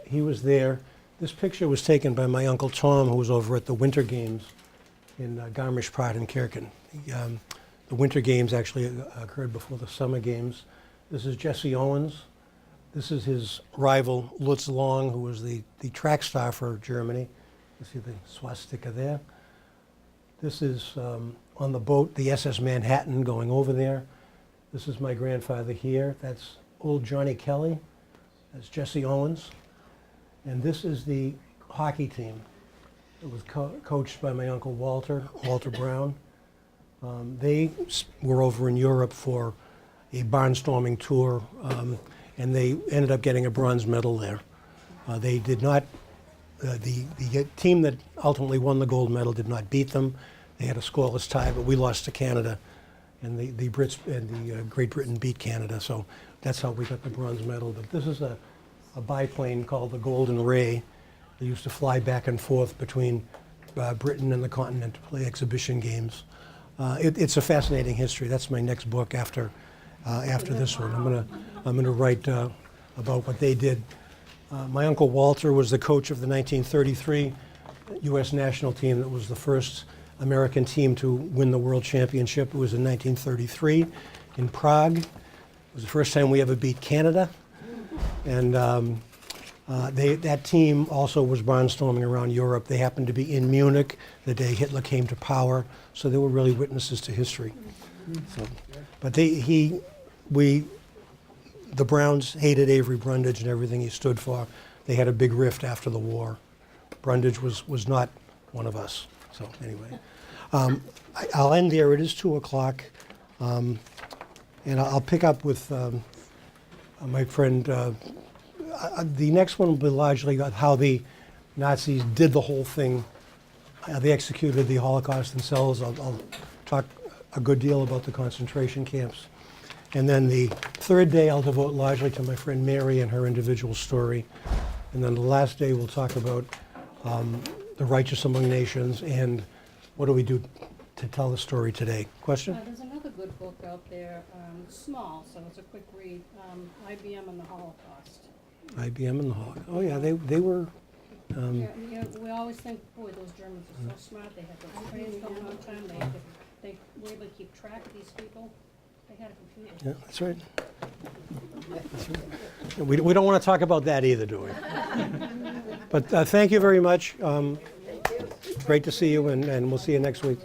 He was there. This picture was taken by my Uncle Tom, who was over at the Winter Games in Garmisch-Partenkirchen. The Winter Games actually occurred before the Summer Games. This is Jesse Owens. This is his rival, Lutz Long, who was the track star for Germany. You see the swastika there. This is on the boat, the SS Manhattan, going over there. This is my grandfather here. That's old Johnny Kelly. That's Jesse Owens. And this is the hockey team. It was coached by my uncle Walter Brown. They were over in Europe for a barnstorming tour, and they ended up getting a bronze medal there. They did not, the team that ultimately won the gold medal did not beat them. They had a scoreless tie, but we lost to Canada, and the Brits and the Great Britain beat Canada, so that's how we got the bronze medal. But this is a biplane called the Golden Ray. They used to fly back and forth between Britain and the continent to play exhibition games. It's a fascinating history. That's my next book after after this one. I'm gonna write about what they did. My uncle Walter was the coach of the 1933 U.S. national team that was the first American team to win the world championship. It was in 1933 in Prague. It was the first time we ever beat Canada. And that team also was barnstorming around Europe. They happened to be in Munich the day Hitler came to power, so they were really witnesses to history. So, but the Browns hated Avery Brundage and everything he stood for. They had a big rift after the war. Brundage was not one of us. So anyway, I'll end there. It is 2 o'clock, and I'll pick up with my friend. The next one will be largely about how the Nazis did the whole thing. They executed the Holocaust themselves. I'll talk a good deal about the concentration camps. And then the third day I'll devote largely to my friend Mary and her individual story. And then the last day we'll talk about the righteous among nations and what do we do to tell the story today. Question? There's another good book out there, small, so it's a quick read, IBM and the Holocaust. IBM and the Holocaust. Oh yeah, they were. Yeah, we always think, boy, those Germans are so smart, they had those trains going on time, they were able to keep track of these people. They had a computer. Yeah, that's right. That's right. We don't want to talk about that either, do we? But thank you very much. Great to see you, and we'll see you next week.